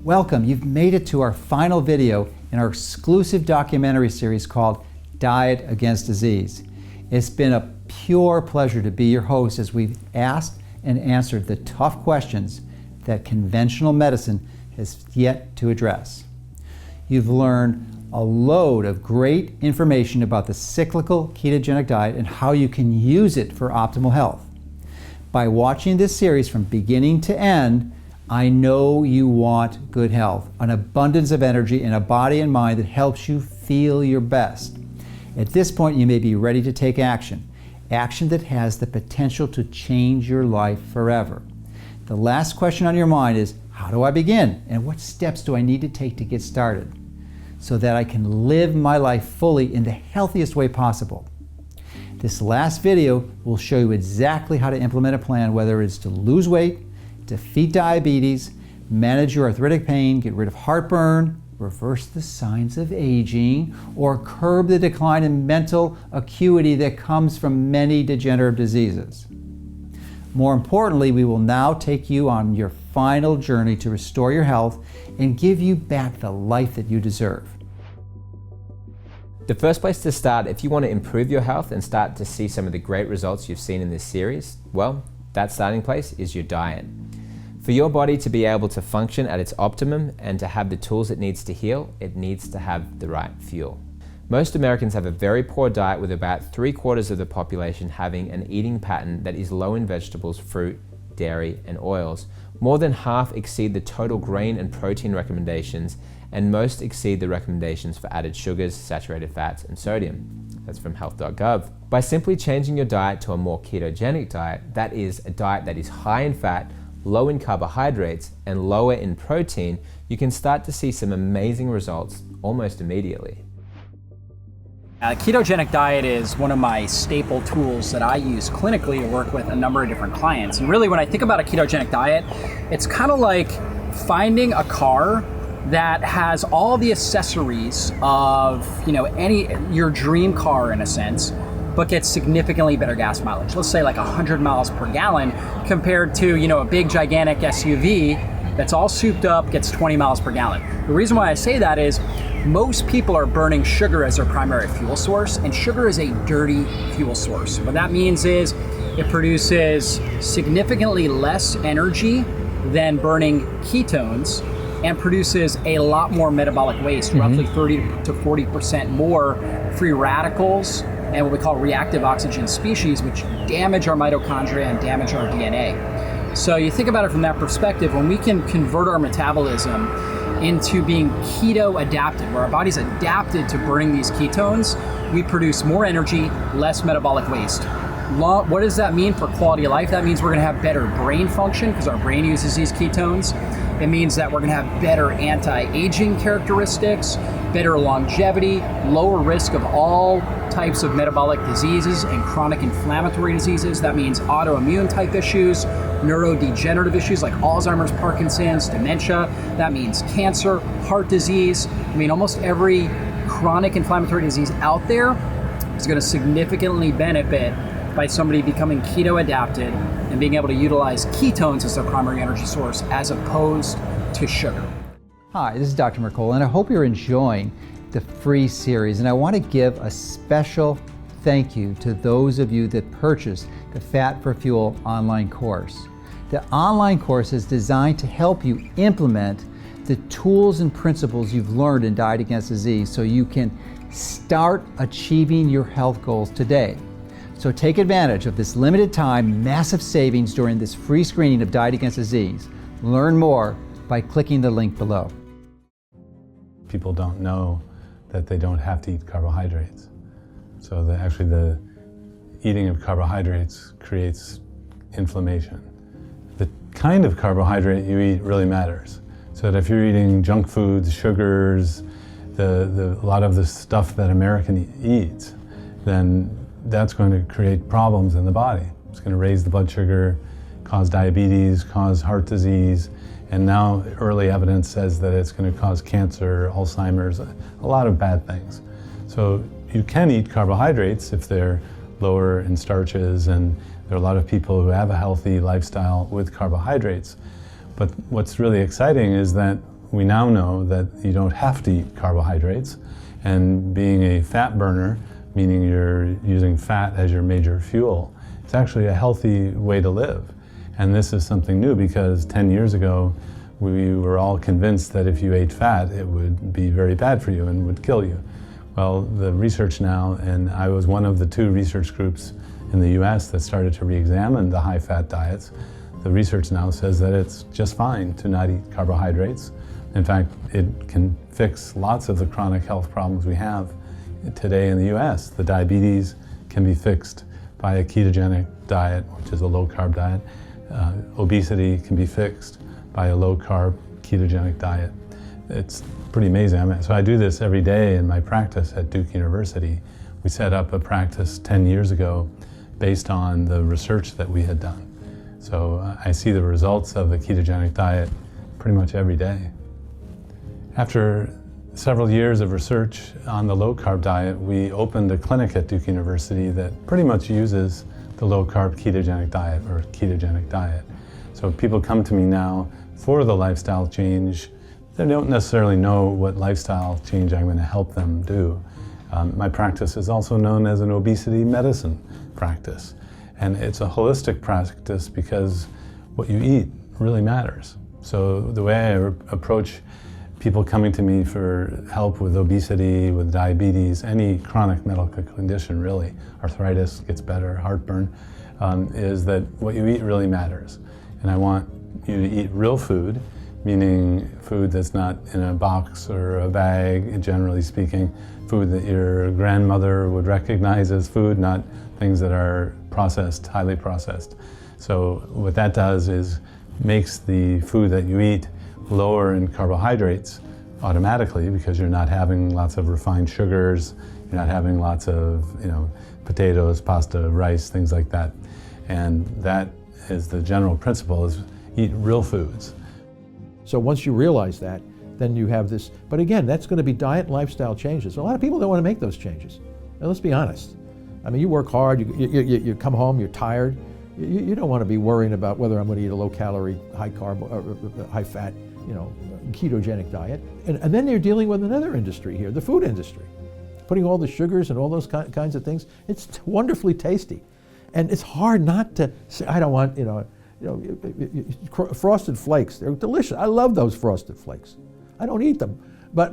Welcome, you've made it to our final video in our exclusive documentary series called Diet Against Disease. It's been a pure pleasure to be your host as we've asked and answered the tough questions that conventional medicine has yet to address. You've learned a load of great information about the cyclical ketogenic diet and how you can use it for optimal health. By watching this series from beginning to end, I know you want good health, an abundance of energy, and a body and mind that helps you feel your best. At this point, you may be ready to take action. Action that has the potential to change your life forever. The last question on your mind is, how do I begin? And what steps do I need to take to get started so that I can live my life fully in the healthiest way possible? This last video will show you exactly how to implement a plan, whether it's to lose weight, defeat diabetes, manage your arthritic pain, get rid of heartburn, reverse the signs of aging, or curb the decline in mental acuity that comes from many degenerative diseases. More importantly, we will now take you on your final journey to restore your health and give you back the life that you deserve. The first place to start if you want to improve your health and start to see some of the great results you've seen in this series, well, that starting place is your diet. For your body to be able to function at its optimum and to have the tools it needs to heal, it needs to have the right fuel. Most Americans have a very poor diet, with about 3/4 of the population having an eating pattern that is low in vegetables, fruit, dairy, and oils. More than half exceed the total grain and protein recommendations, and most exceed the recommendations for added sugars, saturated fats, and sodium. That's from health.gov. By simply changing your diet to a more ketogenic diet, that is a diet that is high in fat, low in carbohydrates, and lower in protein, you can start to see some amazing results almost immediately. A ketogenic diet is one of my staple tools that I use clinically to work with a number of different clients. And really, when I think about a ketogenic diet, it's kind of like finding a car that has all the accessories of, your dream car in a sense, but gets significantly better gas mileage. Let's say like 100 miles per gallon compared to, a big gigantic SUV that's all souped up, gets 20 miles per gallon. The reason why I say that is most people are burning sugar as their primary fuel source, and sugar is a dirty fuel source. What that means is it produces significantly less energy than burning ketones and produces a lot more metabolic waste, roughly 30 to 40% more free radicals and what we call reactive oxygen species, which damage our mitochondria and damage our DNA. So you think about it from that perspective, when we can convert our metabolism into being keto adapted, where our body's adapted to burning these ketones, we produce more energy, less metabolic waste. What does that mean for quality of life? That means we're gonna have better brain function because our brain uses these ketones. It means that we're gonna have better anti-aging characteristics, better longevity, lower risk of all types of metabolic diseases and chronic inflammatory diseases. That means autoimmune type issues, neurodegenerative issues like Alzheimer's, Parkinson's, dementia. That means cancer, heart disease. Almost every chronic inflammatory disease out there is gonna significantly benefit by somebody becoming keto adapted and being able to utilize ketones as their primary energy source as opposed to sugar. Hi, this is Dr. Mercola, and I hope you're enjoying the free series. And I want to give a special thank you to those of you that purchased the Fat for Fuel online course. The online course is designed to help you implement the tools and principles you've learned in Diet Against Disease so you can start achieving your health goals today. So take advantage of this limited time, massive savings during this free screening of Diet Against Disease. Learn more by clicking the link below. People don't know that they don't have to eat carbohydrates. So the eating of carbohydrates creates inflammation. The kind of carbohydrate you eat really matters. So that if you're eating junk foods, sugars, a lot of the stuff that American eats, then that's going to create problems in the body. It's going to raise the blood sugar, cause diabetes, cause heart disease, and now early evidence says that it's going to cause cancer, Alzheimer's, a lot of bad things. So you can eat carbohydrates if they're lower in starches, and there are a lot of people who have a healthy lifestyle with carbohydrates. But what's really exciting is that we now know that you don't have to eat carbohydrates, and being a fat burner, meaning you're using fat as your major fuel, it's actually a healthy way to live. And this is something new because 10 years ago, we were all convinced that if you ate fat, it would be very bad for you and would kill you. Well, the research now, and I was one of the 2 research groups in the US that started to re-examine the high-fat diets. The research now says that it's just fine to not eat carbohydrates. In fact, it can fix lots of the chronic health problems we have today in the US. The diabetes can be fixed by a ketogenic diet, which is a low-carb diet. Obesity can be fixed by a low-carb ketogenic diet. It's pretty amazing. So I do this every day in my practice at Duke University. We set up a practice 10 years ago based on the research that we had done. So I see the results of the ketogenic diet pretty much every day. After several years of research on the low-carb diet, we opened a clinic at Duke University that pretty much uses the low-carb ketogenic diet or ketogenic diet. So people come to me now for the lifestyle change. They don't necessarily know what lifestyle change I'm going to help them do. My practice is also known as an obesity medicine practice. And it's a holistic practice because what you eat really matters. So the way I approach people coming to me for help with obesity, with diabetes, any chronic medical condition really, arthritis gets better, heartburn, is that what you eat really matters. And I want you to eat real food, meaning food that's not in a box or a bag, generally speaking, food that your grandmother would recognize as food, not things that are processed, highly processed. So what that does is makes the food that you eat lower in carbohydrates automatically because you're not having lots of refined sugars, you're not having lots of potatoes, pasta, rice, things like that. And that is the general principle, is eat real foods. So once you realize that, then you have this, but again, that's going to be diet and lifestyle changes. A lot of people don't want to make those changes. Now, let's be honest. I mean, you work hard, you come home, you're tired. You don't want to be worrying about whether I'm going to eat a low-calorie, high-carb, high-fat, ketogenic diet. And then you're dealing with another industry here, the food industry. Putting all the sugars and all those kinds of things. It's wonderfully tasty. And it's hard not to say, I don't want, Frosted Flakes. They're delicious. I love those Frosted Flakes. I don't eat them. But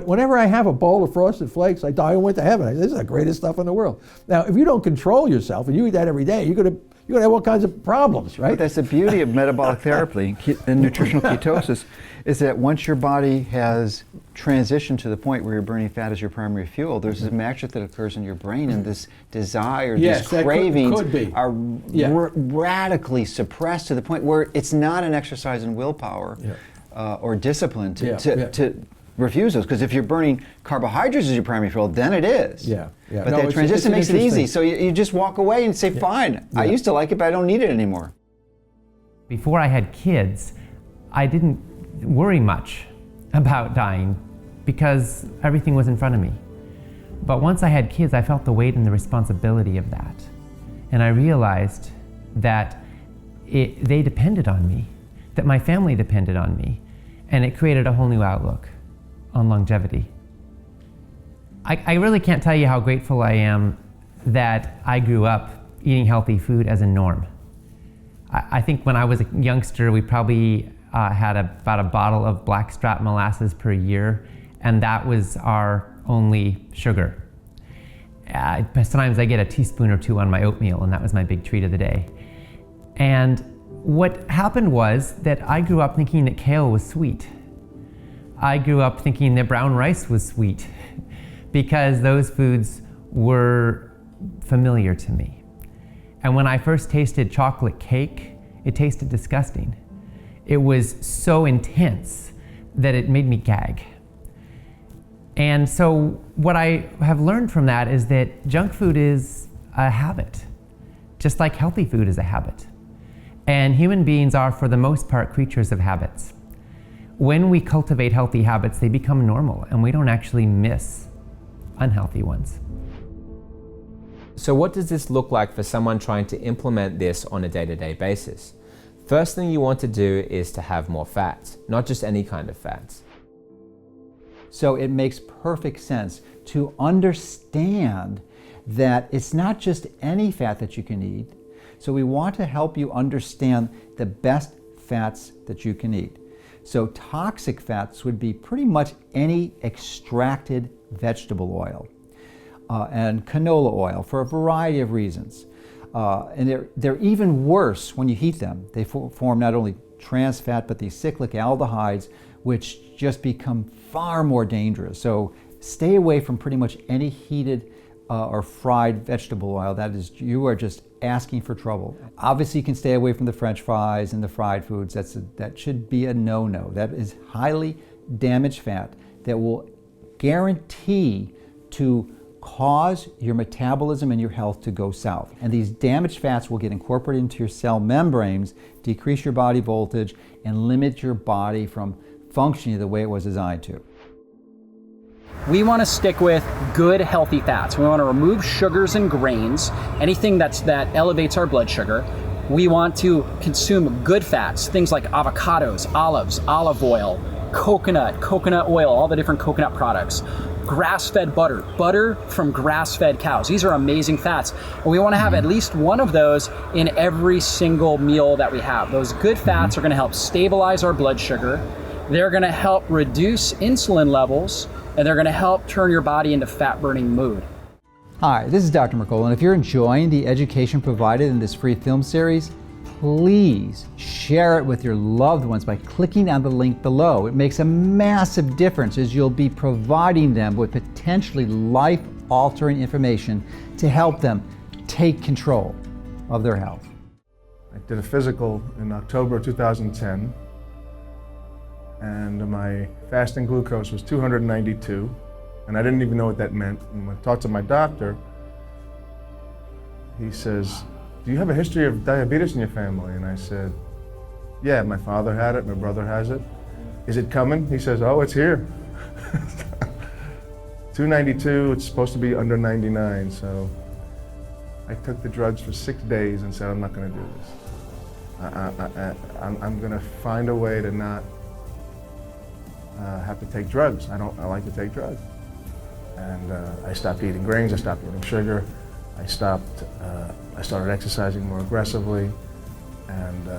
whenever I have a bowl of Frosted Flakes, I die and went to heaven. I say, this is the greatest stuff in the world. Now, if you don't control yourself and you eat that every day, you're going to have all kinds of problems, right? But that's the beauty of metabolic therapy and nutritional ketosis, is that once your body has transitioned to the point where you're burning fat as your primary fuel, there's this magic that occurs in your brain, and this desire, these cravings are radically suppressed to the point where it's not an exercise in willpower or discipline to refuse those. Because if you're burning carbohydrates as your primary fuel, then it is. But that transition makes it easy. So you just walk away and say, fine, I used to like it, but I don't need it anymore. Before I had kids, I didn't worry much about dying because everything was in front of me. But once I had kids, I felt the weight and the responsibility of that. And I realized that they depended on me, that my family depended on me, and it created a whole new outlook on longevity. I really can't tell you how grateful I am that I grew up eating healthy food as a norm. I think when I was a youngster, we probably had about a bottle of blackstrap molasses per year, and that was our only sugar. Sometimes I get a teaspoon or two on my oatmeal, and that was my big treat of the day. And what happened was that I grew up thinking that kale was sweet. I grew up thinking that brown rice was sweet because those foods were familiar to me. And when I first tasted chocolate cake, it tasted disgusting. It was so intense that it made me gag. And so what I have learned from that is that junk food is a habit, just like healthy food is a habit. And human beings are, for the most part, creatures of habits. When we cultivate healthy habits, they become normal, and we don't actually miss unhealthy ones. So what does this look like for someone trying to implement this on a day-to-day basis? First thing you want to do is to have more fats, not just any kind of fats. So it makes perfect sense to understand that it's not just any fat that you can eat. So we want to help you understand the best fats that you can eat. So toxic fats would be pretty much any extracted vegetable oil and canola oil for a variety of reasons. And they're even worse when you heat them. They form not only trans fat, but these cyclic aldehydes, which just become far more dangerous. So stay away from pretty much any heated or fried vegetable oil. That is, you are just asking for trouble. Obviously, you can stay away from the French fries and the fried foods. That should be a no-no. That is highly damaged fat that will guarantee to cause your metabolism and your health to go south. And these damaged fats will get incorporated into your cell membranes, decrease your body voltage, and limit your body from functioning the way it was designed to. We want to stick with good, healthy fats. We want to remove sugars and grains, anything that elevates our blood sugar. We want to consume good fats, things like avocados, olives, olive oil, coconut oil, all the different coconut products, grass-fed butter, butter from grass-fed cows. These are amazing fats. And we want to have at least one of those in every single meal that we have. Those good fats are going to help stabilize our blood sugar. They're going to help reduce insulin levels, and they're going to help turn your body into fat-burning mood. Hi, this is Dr. Mercola, and if you're enjoying the education provided in this free film series, please share it with your loved ones by clicking on the link below. It makes a massive difference as you'll be providing them with potentially life-altering information to help them take control of their health. I did a physical in October 2010, and my fasting glucose was 292, and I didn't even know what that meant. And when I talked to my doctor, he says, "Do you have a history of diabetes in your family?" And I said, "Yeah, my father had it, my brother has it." "Is it coming?" He says, "Oh, it's here." 292, it's supposed to be under 99, so I took the drugs for 6 days and said, I'm not going to do this. I'm going to find a way to not have to take drugs. I like to take drugs. And I stopped eating grains, I stopped eating sugar, I started exercising more aggressively, and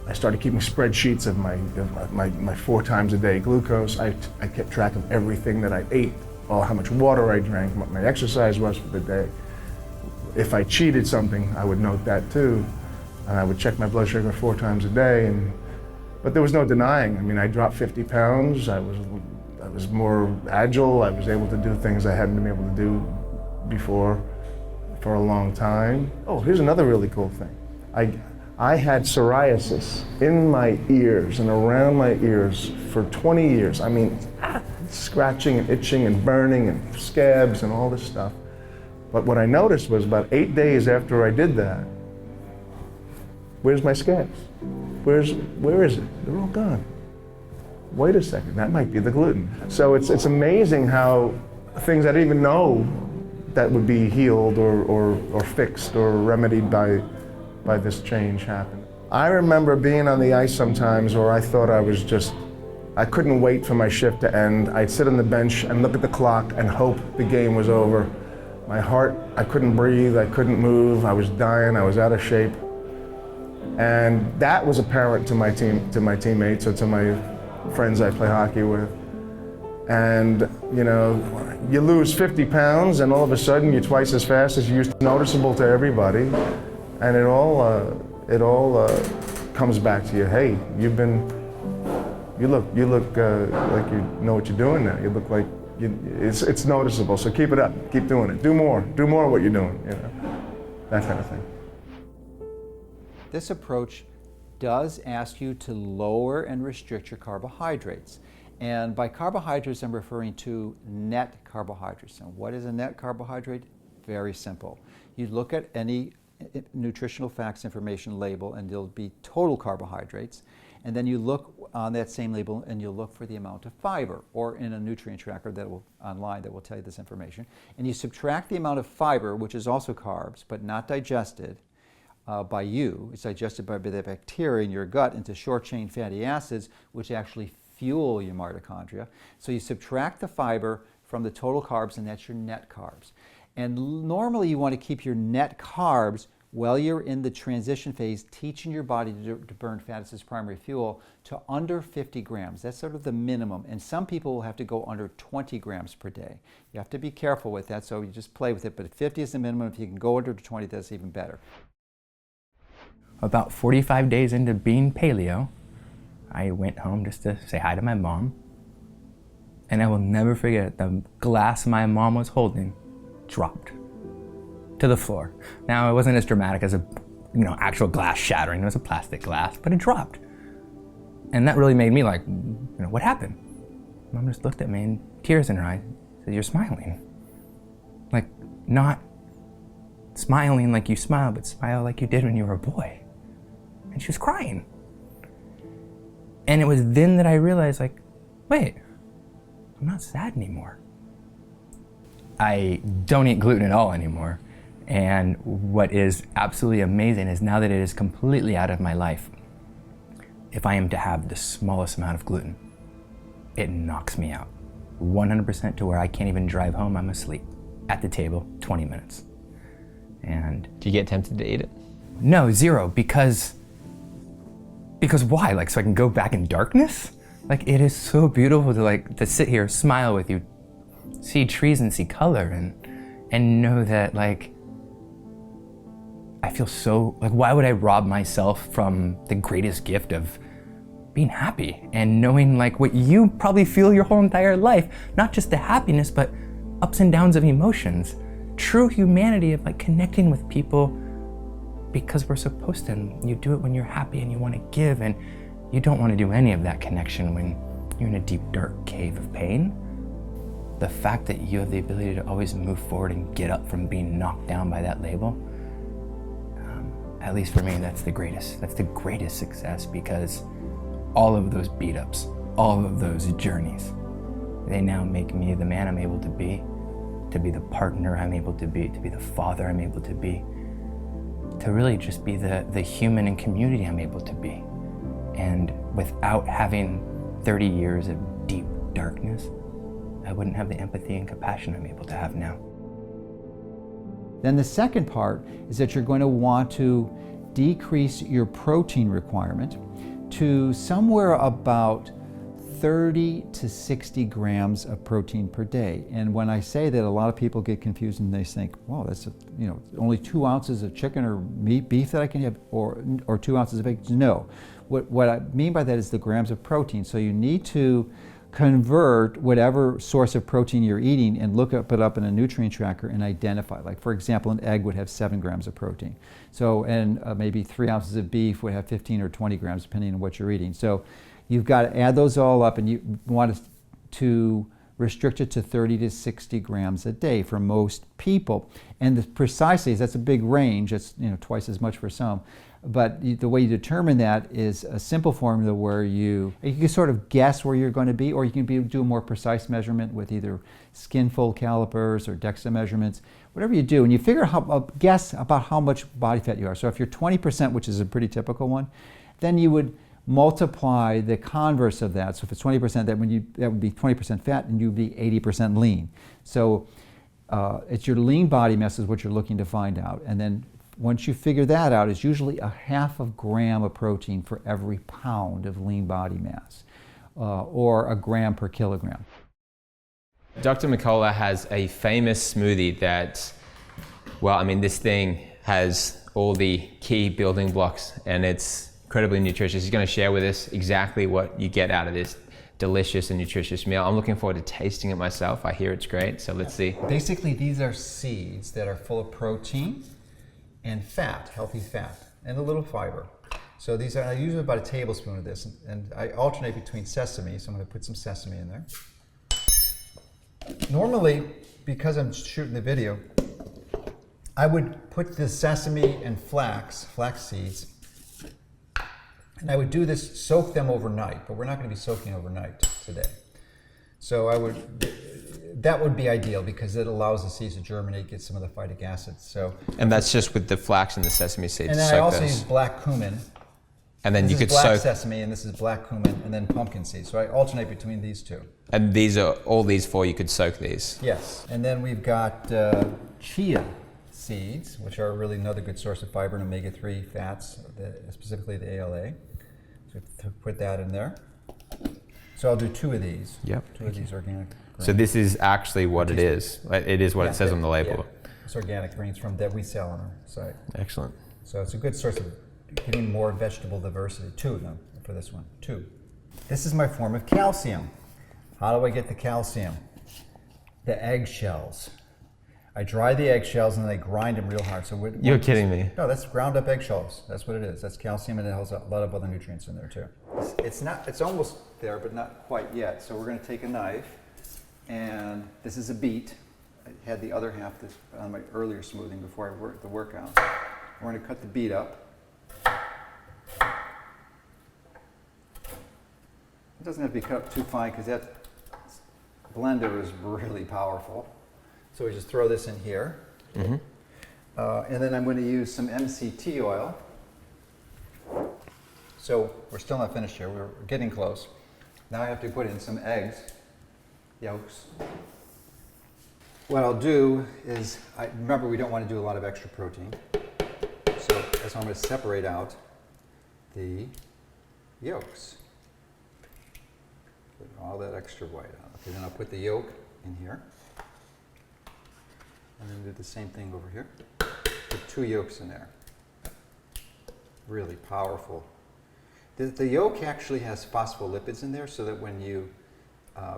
I started keeping spreadsheets of my 4 times a day glucose. I kept track of everything that I ate, how much water I drank, what my exercise was for the day. If I cheated something, I would note that too. And I would check my blood sugar 4 times a day. But there was no denying. I mean, I dropped 50 pounds. I was more agile. I was able to do things I hadn't been able to do before for a long time. Oh, here's another really cool thing. I had psoriasis in my ears and around my ears for 20 years. I mean, scratching and itching and burning and scabs and all this stuff. But what I noticed was about 8 days after I did that, where's my scabs? Where is it? They're all gone. Wait a second, that might be the gluten. So it's amazing how things I didn't even know that would be healed or fixed or remedied by this change happened. I remember being on the ice sometimes where I thought I couldn't wait for my shift to end. I'd sit on the bench and look at the clock and hope the game was over. My heart, I couldn't breathe, I couldn't move, I was dying, I was out of shape. And that was apparent to my teammates or to my friends I play hockey with. And you lose 50 pounds and all of a sudden you're twice as fast as you used to. It's noticeable to everybody, and it all comes back to you. Hey, you look like you know what you're doing now. You look like it's noticeable. So keep it up, keep doing it. Do more of what you're doing. That kind of thing. This approach does ask you to lower and restrict your carbohydrates. And by carbohydrates, I'm referring to net carbohydrates. And what is a net carbohydrate? Very simple. You look at any nutritional facts information label and there'll be total carbohydrates. And then you look on that same label and you'll look for the amount of fiber, or in a nutrient tracker online that will tell you this information. And you subtract the amount of fiber, which is also carbs, but not digested, by you. It's digested by the bacteria in your gut into short-chain fatty acids, which actually fuel your mitochondria. So you subtract the fiber from the total carbs, and that's your net carbs. And normally you want to keep your net carbs while you're in the transition phase, teaching your body to burn fat as its primary fuel, to under 50 grams. That's sort of the minimum. And some people will have to go under 20 grams per day. You have to be careful with that, so you just play with it. But 50 is the minimum. If you can go under 20, that's even better. About 45 days into being paleo, I went home just to say hi to my mom. And I will never forget, the glass my mom was holding dropped to the floor. Now, it wasn't as dramatic as a actual glass shattering. It was a plastic glass, but it dropped. And that really made me like, what happened? Mom just looked at me and tears in her eyes, said, "You're smiling." Like, not smiling like you smile, but smile like you did when you were a boy. And she was crying. And it was then that I realized, like, wait, I'm not sad anymore. I don't eat gluten at all anymore. And what is absolutely amazing is now that it is completely out of my life, if I am to have the smallest amount of gluten, it knocks me out 100% to where I can't even drive home. I'm asleep at the table 20 minutes. And Do you get tempted to eat it? no, zero, because why? Like, so I can go back in darkness? Like, it is so beautiful to sit here, smile with you, see trees and see color, and know that, like, I feel so, like, why would I rob myself from the greatest gift of being happy and knowing, like, what you probably feel your whole entire life, not just the happiness, but ups and downs of emotions, true humanity of, like, connecting with people because we're supposed to. And you do it when you're happy and you want to give, and you don't want to do any of that connection when you're in a deep, dark cave of pain. The fact that you have the ability to always move forward and get up from being knocked down by that label, at least for me, that's the greatest success, because all of those beat ups, all of those journeys, they now make me the man I'm able to be the partner I'm able to be the father I'm able to be, to really just be the human and community I'm able to be. And without having 30 years of deep darkness, I wouldn't have the empathy and compassion I'm able to have now. Then the second part is that you're going to want to decrease your protein requirement to somewhere about 30 to 60 grams of protein per day. And when I say that, a lot of people get confused and they think, wow, that's only 2 ounces of chicken or beef that I can have, or 2 ounces of eggs. No, what I mean by that is the grams of protein. So you need to convert whatever source of protein you're eating and look it up in a nutrient tracker and identify. Like, for example, an egg would have 7 grams of protein. So, and maybe 3 ounces of beef would have 15 or 20 grams, depending on what you're eating. So you've got to add those all up, and you want to restrict it to 30 to 60 grams a day for most people. And precisely, that's a big range. That's twice as much for some. But the way you determine that is a simple formula where you can sort of guess where you're going to be, or you can do a more precise measurement with either skin fold calipers or DEXA measurements. Whatever you do, and you figure out, guess about how much body fat you are. So if you're 20%, which is a pretty typical one, then you would multiply the converse of that. So if it's 20%, that would be 20% fat, and you'd be 80% lean. So it's your lean body mass is what you're looking to find out. And then once you figure that out, it's usually a 0.5 gram of protein for every pound of lean body mass, or a gram per kilogram. Dr. Mercola has a famous smoothie that, well, I mean, this thing has all the key building blocks, and it's incredibly nutritious. He's going to share with us exactly what you get out of this delicious and nutritious meal. I'm looking forward to tasting it myself. I hear it's great, so let's see. Basically, these are seeds that are full of protein and fat, healthy fat, and a little fiber. So these are, I use about a tablespoon of this, and I alternate between sesame, so I'm going to put some sesame in there. Normally, because I'm shooting the video, I would put the sesame and flax seeds, and I would do this, soak them overnight, but we're not going to be soaking overnight today. So that would be ideal because it allows the seeds to germinate, get some of the phytic acids. So, And that's just with the flax and the sesame seeds. and then I also use black cumin. And then This you is could black soak. sesame, and this is black cumin, and then pumpkin seeds. So I alternate between these two. And these are all these four. You could soak these. Yes, and then we've got chia seeds, which are really another good source of fiber and omega-3 fats, specifically the ALA. So put that in there. So I'll do 2 of these. Yep. 2 of these organic. So this is actually what it is. It is what it says on the label. Yeah. It's organic greens that we sell on our site. Excellent. So it's a good source of getting more vegetable diversity. 2 of them for this one. 2. This is my form of calcium. How do I get the calcium? The eggshells. I dry the eggshells and then I grind them real hard. So You're kidding me. No, that's ground up eggshells. That's what it is. That's calcium, and it has a lot of other nutrients in there too. It's almost there, but not quite yet. So we're going to take a knife, and this is a beet. I had the other half on my earlier smoothing before I worked the workout. We're going to cut the beet up. It doesn't have to be cut up too fine because that blender is really powerful. So we just throw this in here. Mm-hmm. And then I'm going to use some MCT oil. So we're still not finished here. We're getting close. Now I have to put in some eggs, yolks. What I'll do is, remember we don't want to do a lot of extra protein. So I'm going to separate out the yolks. Put all that extra white out. Okay, then I'll put the yolk in here. And then do the same thing over here. Put 2 yolks in there. Really powerful. The yolk actually has phospholipids in there so that when you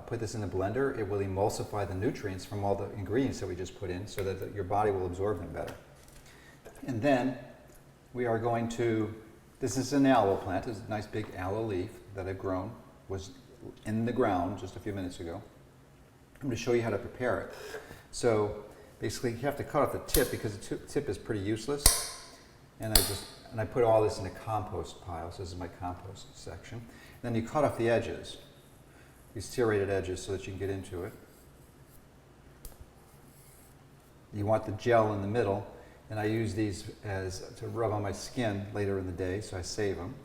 put this in the blender, it will emulsify the nutrients from all the ingredients that we just put in so that your body will absorb them better. And then we are going to, this is an aloe plant. It's a nice big aloe leaf that I've grown, was in the ground just a few minutes ago. I'm going to show you how to prepare it. So basically you have to cut off the tip because the tip is pretty useless. And I put all this in a compost pile. So this is my compost section. Then you cut off the edges, these serrated edges, so that you can get into it. You want the gel in the middle, and I use these to rub on my skin later in the day, so I save them.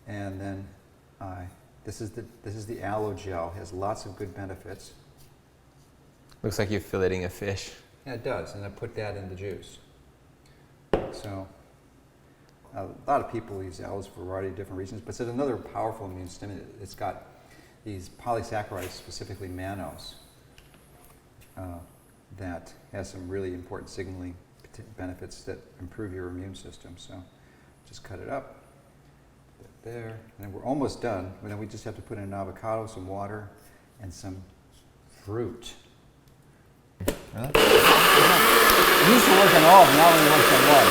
And then this is the aloe gel. It has lots of good benefits. Looks like you're filleting a fish. Yeah, it does, and I put that in the juice. So a lot of people use aloes for a variety of different reasons, but it's another powerful immune stimulant. It's got these polysaccharides, specifically mannose, that has some really important signaling benefits that improve your immune system. So just cut it up, put it there, and then we're almost done. And then we just have to put in an avocado, some water, and some fruit. Really? It used to work on all, but now it only works on one.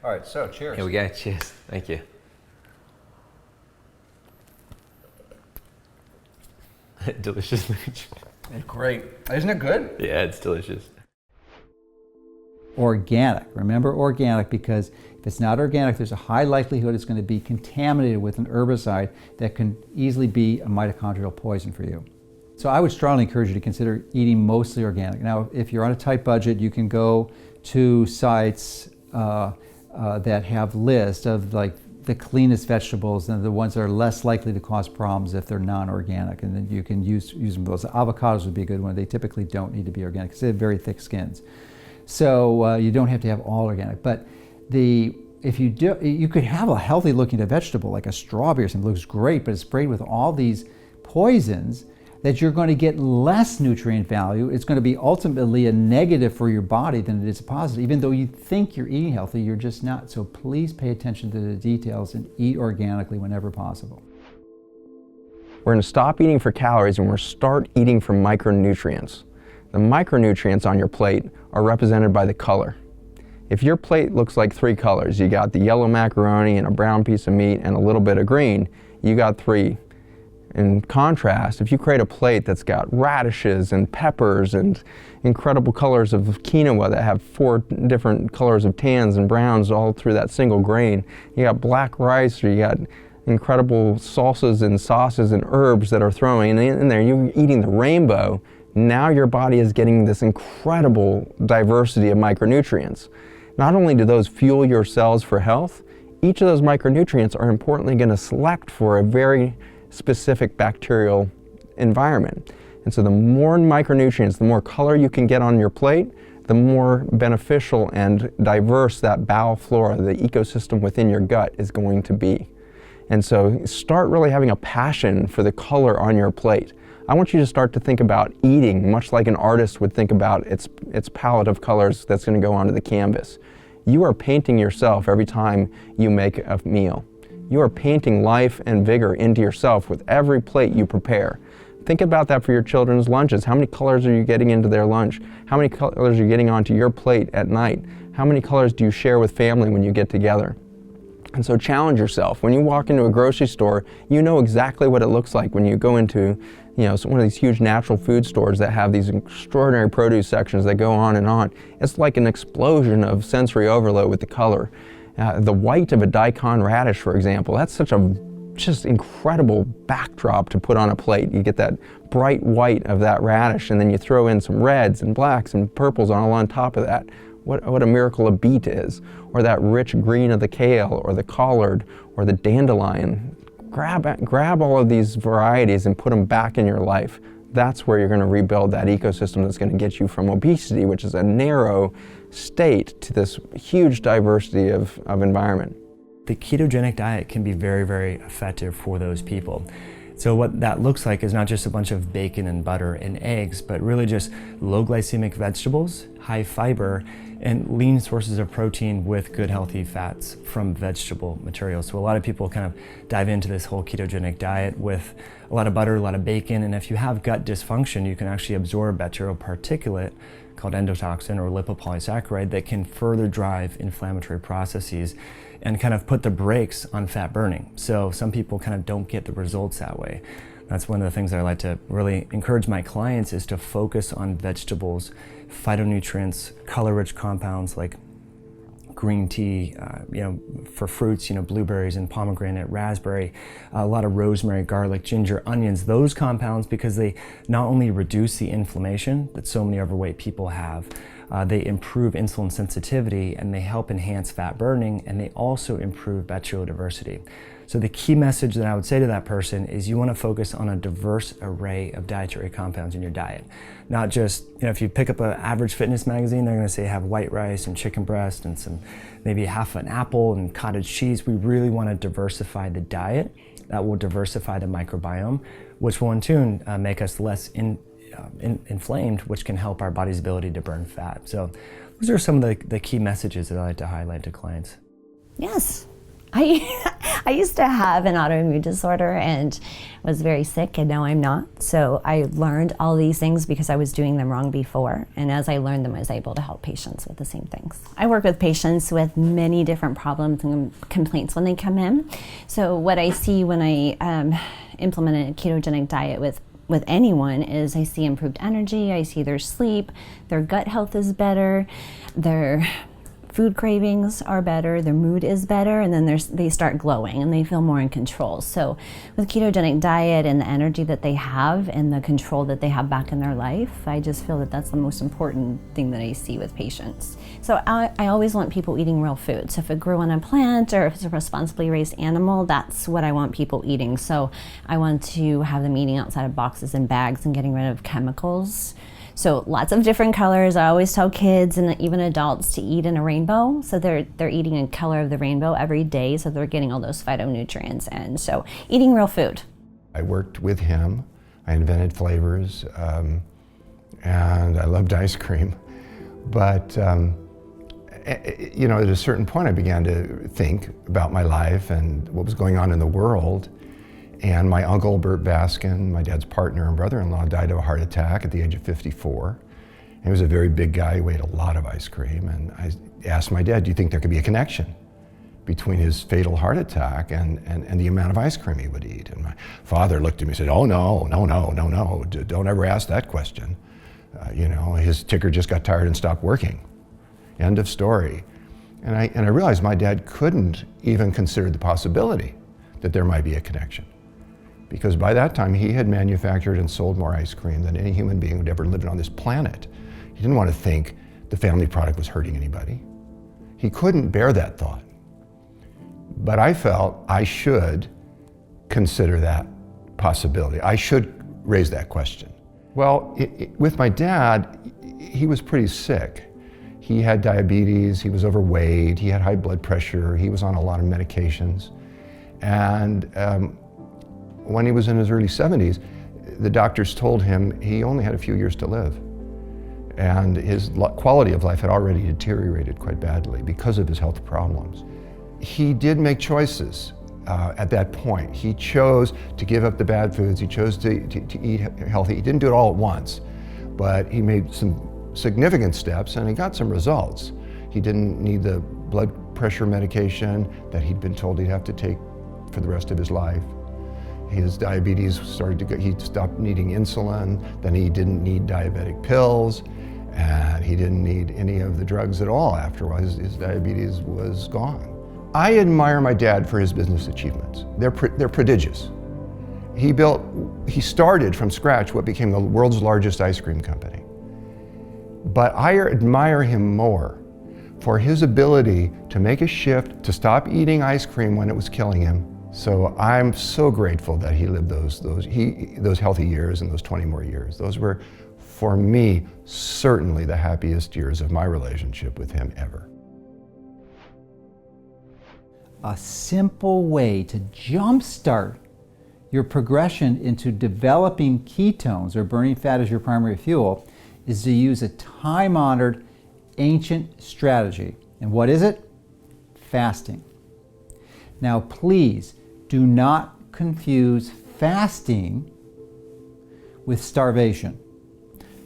All right, so cheers. Here we go. Cheers. Thank you. Delicious. It's great. Isn't it good? Yeah, it's delicious. Organic. Remember organic, because if it's not organic, there's a high likelihood it's going to be contaminated with an herbicide that can easily be a mitochondrial poison for you. So I would strongly encourage you to consider eating mostly organic. Now, if you're on a tight budget, you can go to sites that have lists of like the cleanest vegetables and the ones that are less likely to cause problems if they're non-organic, and then you can use them. Those avocados would be a good one. They typically don't need to be organic because they have very thick skins. So you don't have to have all organic. But if you do, you could have a healthy looking vegetable like a strawberry or something. It looks great, but it's sprayed with all these poisons that you're going to get less nutrient value. It's going to be ultimately a negative for your body than it is a positive. Even though you think you're eating healthy, you're just not. So please pay attention to the details and eat organically whenever possible. We're going to stop eating for calories and we're going to start eating for micronutrients. The micronutrients on your plate are represented by the color. If your plate looks like 3 colors, you got the yellow macaroni and a brown piece of meat and a little bit of green, you got 3 In contrast, if you create a plate that's got radishes and peppers and incredible colors of quinoa that have 4 different colors of tans and browns all through that single grain, you got black rice, or you got incredible salsas and sauces and herbs that are throwing in there, you're eating the rainbow. Now your body is getting this incredible diversity of micronutrients. Not only do those fuel your cells for health, each of those micronutrients are importantly going to select for a very specific bacterial environment. And so the more micronutrients, the more color you can get on your plate, the more beneficial and diverse that bowel flora, the ecosystem within your gut, is going to be. And so start really having a passion for the color on your plate. I want you to start to think about eating much like an artist would think about its palette of colors that's going to go onto the canvas. You are painting yourself every time you make a meal. You are painting life and vigor into yourself with every plate you prepare. Think about that for your children's lunches. How many colors are you getting into their lunch? How many colors are you getting onto your plate at night? How many colors do you share with family when you get together? And so challenge yourself. When you walk into a grocery store, you know exactly what it looks like when you go into, one of these huge natural food stores that have these extraordinary produce sections that go on and on. It's like an explosion of sensory overload with the color. The white of a daikon radish, for example, that's such a just incredible backdrop to put on a plate. You get that bright white of that radish, and then you throw in some reds and blacks and purples all on top of that. What a Mercola beet is, or that rich green of the kale, or the collard, or the dandelion. Grab all of these varieties and put them back in your life. That's where you're going to rebuild that ecosystem that's going to get you from obesity, which is a narrow state, to this huge diversity of environment. The ketogenic diet can be very, very effective for those people. So what that looks like is not just a bunch of bacon and butter and eggs, but really just low glycemic vegetables, high fiber, and lean sources of protein with good healthy fats from vegetable materials. So a lot of people kind of dive into this whole ketogenic diet with a lot of butter, a lot of bacon, and if you have gut dysfunction, you can actually absorb bacterial particulate called endotoxin or lipopolysaccharide that can further drive inflammatory processes and kind of put the brakes on fat burning. So some people kind of don't get the results that way. That's one of the things that I like to really encourage my clients is to focus on vegetables, phytonutrients, color-rich compounds like green tea, for fruits, blueberries and pomegranate, raspberry, a lot of rosemary, garlic, ginger, onions, those compounds, because they not only reduce the inflammation that so many overweight people have, they improve insulin sensitivity, and they help enhance fat burning, and they also improve bacterial diversity. So the key message that I would say to that person is you want to focus on a diverse array of dietary compounds in your diet. Not just, if you pick up an average fitness magazine, they're going to say have white rice and chicken breast and some, maybe half an apple and cottage cheese. We really want to diversify the diet. That will diversify the microbiome, which will in turn make us less inflamed, which can help our body's ability to burn fat. So those are some of the key messages that I like to highlight to clients. Yes. I used to have an autoimmune disorder and was very sick, and now I'm not. So I learned all these things because I was doing them wrong before. And as I learned them, I was able to help patients with the same things. I work with patients with many different problems and complaints when they come in. So what I see when I implement a ketogenic diet with anyone is I see improved energy, I see their sleep, their gut health is better, their food cravings are better, their mood is better, and then they start glowing and they feel more in control. So with ketogenic diet and the energy that they have and the control that they have back in their life, I just feel that that's the most important thing that I see with patients. So I always want people eating real food. So if it grew on a plant or if it's a responsibly raised animal, that's what I want people eating. So I want to have them eating outside of boxes and bags and getting rid of chemicals. So lots of different colors. I always tell kids and even adults to eat in a rainbow. So they're eating a color of the rainbow every day, so they're getting all those phytonutrients in. So eating real food. I worked with him. I invented flavors, and I loved ice cream. But at a certain point, I began to think about my life and what was going on in the world. And my uncle, Bert Baskin, my dad's partner and brother-in-law, died of a heart attack at the age of 54. And he was a very big guy who ate a lot of ice cream. And I asked my dad, do you think there could be a connection between his fatal heart attack and the amount of ice cream he would eat. And my father looked at me and said, "Oh, no, don't ever ask that question. His ticker just got tired and stopped working. End of story." And I realized my dad couldn't even consider the possibility that there might be a connection. Because by that time, he had manufactured and sold more ice cream than any human being who'd ever lived on this planet. He didn't want to think the family product was hurting anybody. He couldn't bear that thought. But I felt I should consider that possibility. I should raise that question. Well, with my dad, he was pretty sick. He had diabetes, he was overweight, he had high blood pressure, he was on a lot of medications. And when he was in his early 70s, the doctors told him he only had a few years to live. And his quality of life had already deteriorated quite badly because of his health problems. He did make choices at that point. He chose to give up the bad foods, he chose to eat healthy. He didn't do it all at once, but he made some significant steps and he got some results. He didn't need the blood pressure medication that he'd been told he'd have to take for the rest of his life. His diabetes started to go, he stopped needing insulin, then he didn't need diabetic pills, and he didn't need any of the drugs at all after a while. His diabetes was gone. I admire my dad for his business achievements. They're prodigious. He started from scratch what became the world's largest ice cream company. But I admire him more for his ability to make a shift, to stop eating ice cream when it was killing him. So I'm so grateful that he lived those healthy years and those 20 more years. Those were, for me, certainly the happiest years of my relationship with him ever. A simple way to jumpstart your progression into developing ketones or burning fat as your primary fuel is to use a time-honored ancient strategy. And what is it? Fasting. Now please do not confuse fasting with starvation.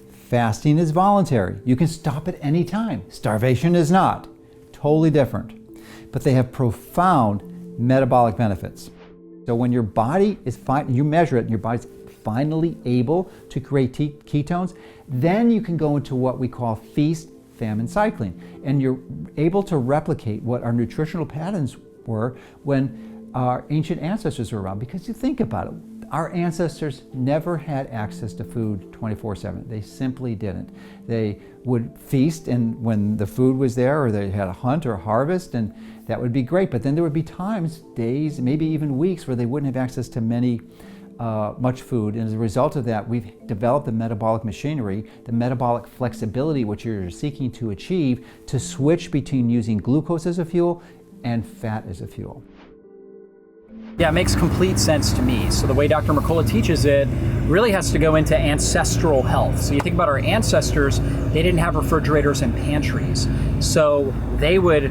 Fasting is voluntary. You can stop at any time. Starvation is not. Totally different. But they have profound metabolic benefits. So when your body is you measure it and your body's finally able to create ketones, then you can go into what we call feast famine cycling. And you're able to replicate what our nutritional patterns were when our ancient ancestors were around. Because you think about it, our ancestors never had access to food 24/7. They simply didn't. They would feast and when the food was there, or they had a hunt or a harvest, and that would be great. But then there would be times, days, maybe even weeks, where they wouldn't have access to much food. And as a result of that, we've developed the metabolic machinery, the metabolic flexibility, which you're seeking to achieve, to switch between using glucose as a fuel and fat as a fuel. Yeah, it makes complete sense to me. So the way Dr. Mercola teaches it really has to go into ancestral health. So you think about our ancestors, they didn't have refrigerators and pantries. So they would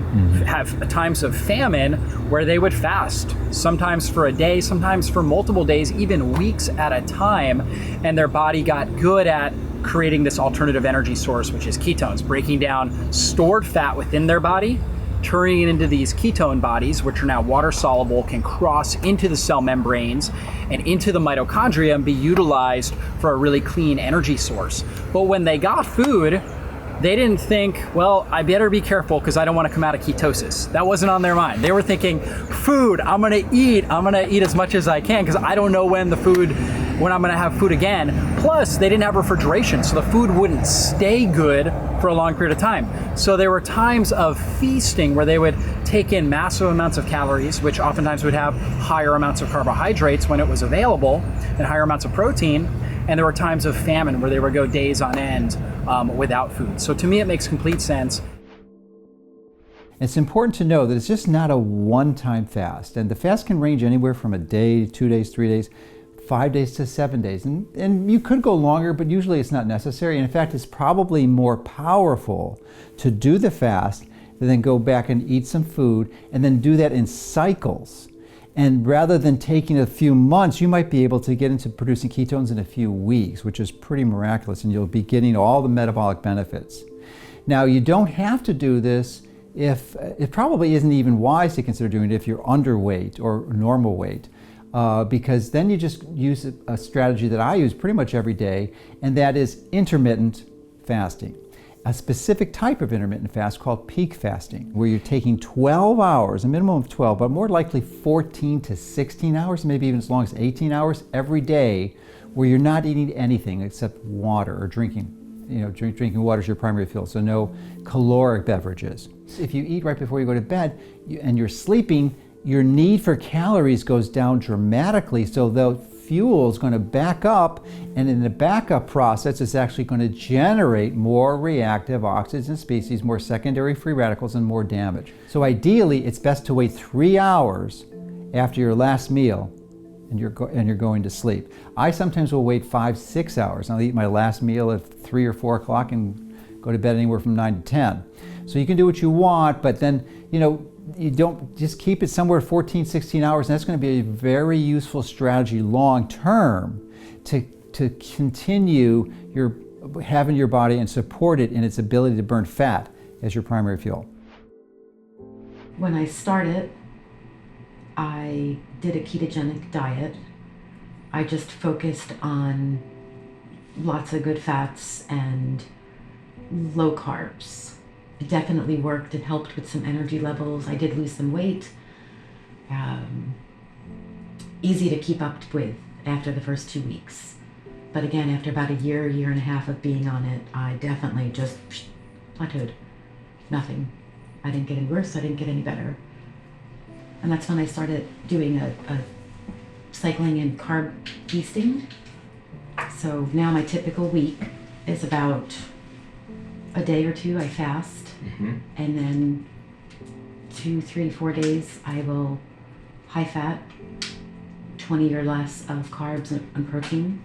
have times of famine where they would fast, sometimes for a day, sometimes for multiple days, even weeks at a time. And their body got good at creating this alternative energy source, which is ketones, breaking down stored fat within their body, turning it into these ketone bodies, which are now water soluble, can cross into the cell membranes and into the mitochondria and be utilized for a really clean energy source. But when they got food, they didn't think, well, I better be careful because I don't want to come out of ketosis. That wasn't on their mind. They were thinking, food, I'm gonna eat as much as I can because I don't know when I'm gonna have food again. Plus, they didn't have refrigeration, so the food wouldn't stay good for a long period of time. So there were times of feasting where they would take in massive amounts of calories, which oftentimes would have higher amounts of carbohydrates when it was available, and higher amounts of protein. And there were times of famine where they would go days on end without food. So to me, it makes complete sense. It's important to know that it's just not a one-time fast. And the fast can range anywhere from a day, 2 days, 3 days, 5 days to 7 days. And you could go longer, but usually it's not necessary. And in fact, it's probably more powerful to do the fast than then go back and eat some food and then do that in cycles. And rather than taking a few months, you might be able to get into producing ketones in a few weeks, which is pretty miraculous, and you'll be getting all the metabolic benefits. Now, you don't have to do this it probably isn't even wise to consider doing it if you're underweight or normal weight, because then you just use a strategy that I use pretty much every day, and that is intermittent fasting. A specific type of intermittent fast called peak fasting, where you're taking 12 hours, a minimum of 12, but more likely 14 to 16 hours, maybe even as long as 18 hours every day, where you're not eating anything except water or drinking. Drinking water is your primary fuel, so no caloric beverages. If you eat right before you go to bed and you're sleeping, your need for calories goes down dramatically, so the fuel is going to back up, and in the backup process, it's actually going to generate more reactive oxygen species, more secondary free radicals, and more damage. So ideally, it's best to wait 3 hours after your last meal and you're going to sleep. I sometimes will wait 5-6 hours. I'll eat my last meal at 3 or 4 o'clock and go to bed anywhere from 9 to 10. So you can do what you want, but then, you don't just keep it somewhere 14, 16 hours, and that's going to be a very useful strategy long term to continue having your body and support it in its ability to burn fat as your primary fuel. When I started, I did a ketogenic diet. I just focused on lots of good fats and low carbs. It definitely worked. It helped with some energy levels. I did lose some weight. Easy to keep up with after the first 2 weeks. But again, after about a year and a half of being on it, I definitely just plateaued. Nothing. I didn't get any worse. I didn't get any better. And that's when I started doing a cycling and carb feasting. So now my typical week is about a day or two I fast. And then 2, 3, 4 days I will high fat, 20 or less of carbs and protein.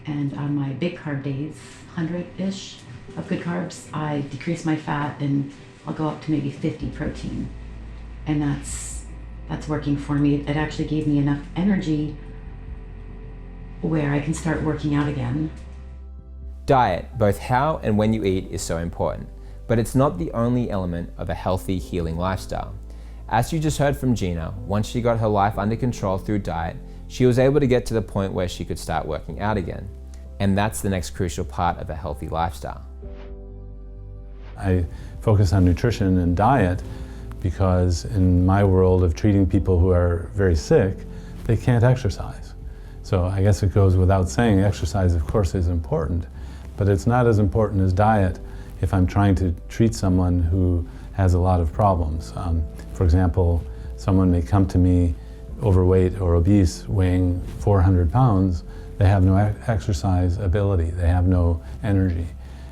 And on my big carb days, 100-ish of good carbs, I decrease my fat and I'll go up to maybe 50 protein. And that's working for me. It actually gave me enough energy where I can start working out again. Diet, both how and when you eat, is so important. But it's not the only element of a healthy, healing lifestyle. As you just heard from Gina, once she got her life under control through diet, she was able to get to the point where she could start working out again. And that's the next crucial part of a healthy lifestyle. I focus on nutrition and diet because in my world of treating people who are very sick, they can't exercise. So I guess it goes without saying, exercise of course is important, but it's not as important as diet if I'm trying to treat someone who has a lot of problems. For example, someone may come to me overweight or obese, weighing 400 pounds, they have no exercise ability, they have no energy.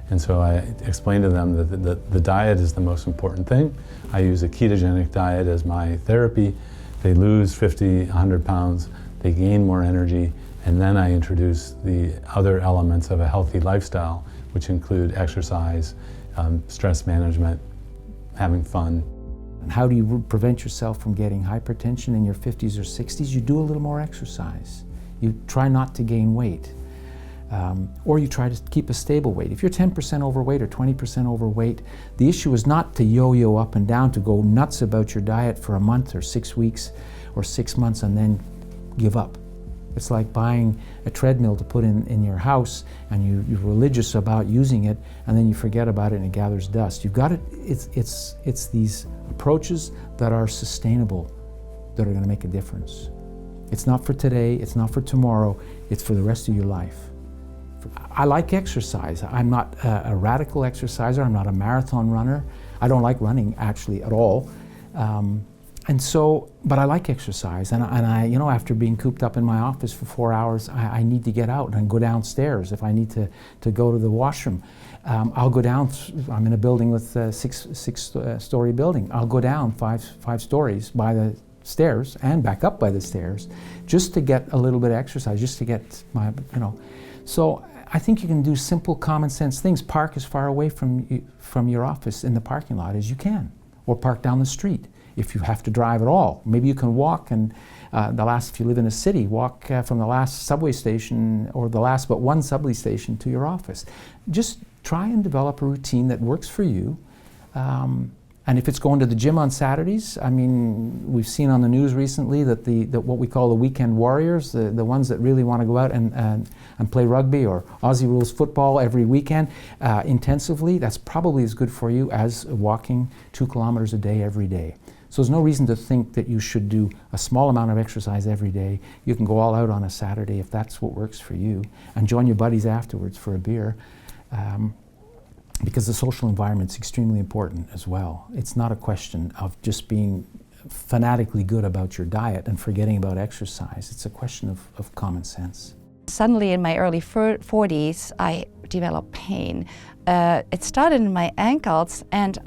And so I explain to them that the diet is the most important thing. I use a ketogenic diet as my therapy. They lose 50, 100 pounds, they gain more energy, and then I introduce the other elements of a healthy lifestyle, which include exercise, stress management, having fun. And how do you prevent yourself from getting hypertension in your 50s or 60s? You do a little more exercise. You try not to gain weight. Or you try to keep a stable weight. If you're 10% overweight or 20% overweight, the issue is not to yo-yo up and down, to go nuts about your diet for a month or 6 weeks or 6 months and then give up. It's like buying a treadmill to put in your house, and you're religious about using it, and then you forget about it and it gathers dust. You've got it. It's these approaches that are sustainable that are going to make a difference. It's not for today. It's not for tomorrow. It's for the rest of your life. I like exercise. I'm not a radical exerciser. I'm not a marathon runner. I don't like running actually at all. But I like exercise, and I, after being cooped up in my office for 4 hours, I need to get out and go downstairs. If I need to go to the washroom, I'll go down. I'm in a building with a six-story building. I'll go down five stories by the stairs and back up by the stairs, just to get a little bit of exercise, just to get my, So I think you can do simple, common sense things. Park as far away from your office in the parking lot as you can, or park down the street. If you have to drive at all, maybe you can walk, and if you live in a city, walk from the last subway station or the last but one subway station to your office. Just try and develop a routine that works for you, And if it's going to the gym on Saturdays, I mean, we've seen on the news recently that the what we call the weekend warriors, the ones that really want to go out and play rugby or Aussie rules football every weekend intensively, that's probably as good for you as walking 2 kilometers a day every day. So there's no reason to think that you should do a small amount of exercise every day. You can go all out on a Saturday if that's what works for you, and join your buddies afterwards for a beer. Because the social environment's extremely important as well. It's not a question of just being fanatically good about your diet and forgetting about exercise. It's a question of common sense. Suddenly in my early 40s, I developed pain. It started in my ankles, and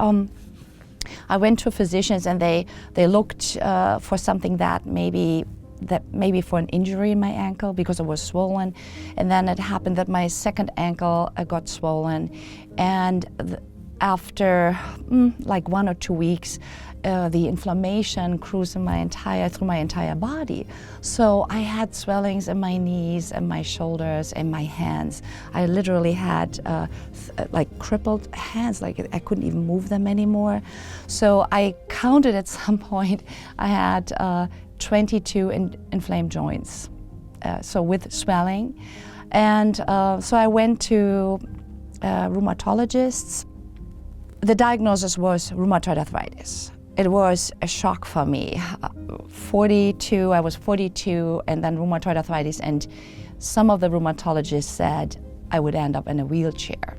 I went to physicians, and they looked for something that maybe for an injury in my ankle because it was swollen. And then it happened that my second ankle got swollen, and after like 1 or 2 weeks, the inflammation cruised through my entire body. So I had swellings in my knees and my shoulders and my hands. I literally had like crippled hands, like I couldn't even move them anymore. So I counted at some point, I had 22 inflamed joints, so with swelling. And so I went to rheumatologists. The diagnosis was rheumatoid arthritis. It was a shock for me. I was 42, and then rheumatoid arthritis, and some of the rheumatologists said I would end up in a wheelchair.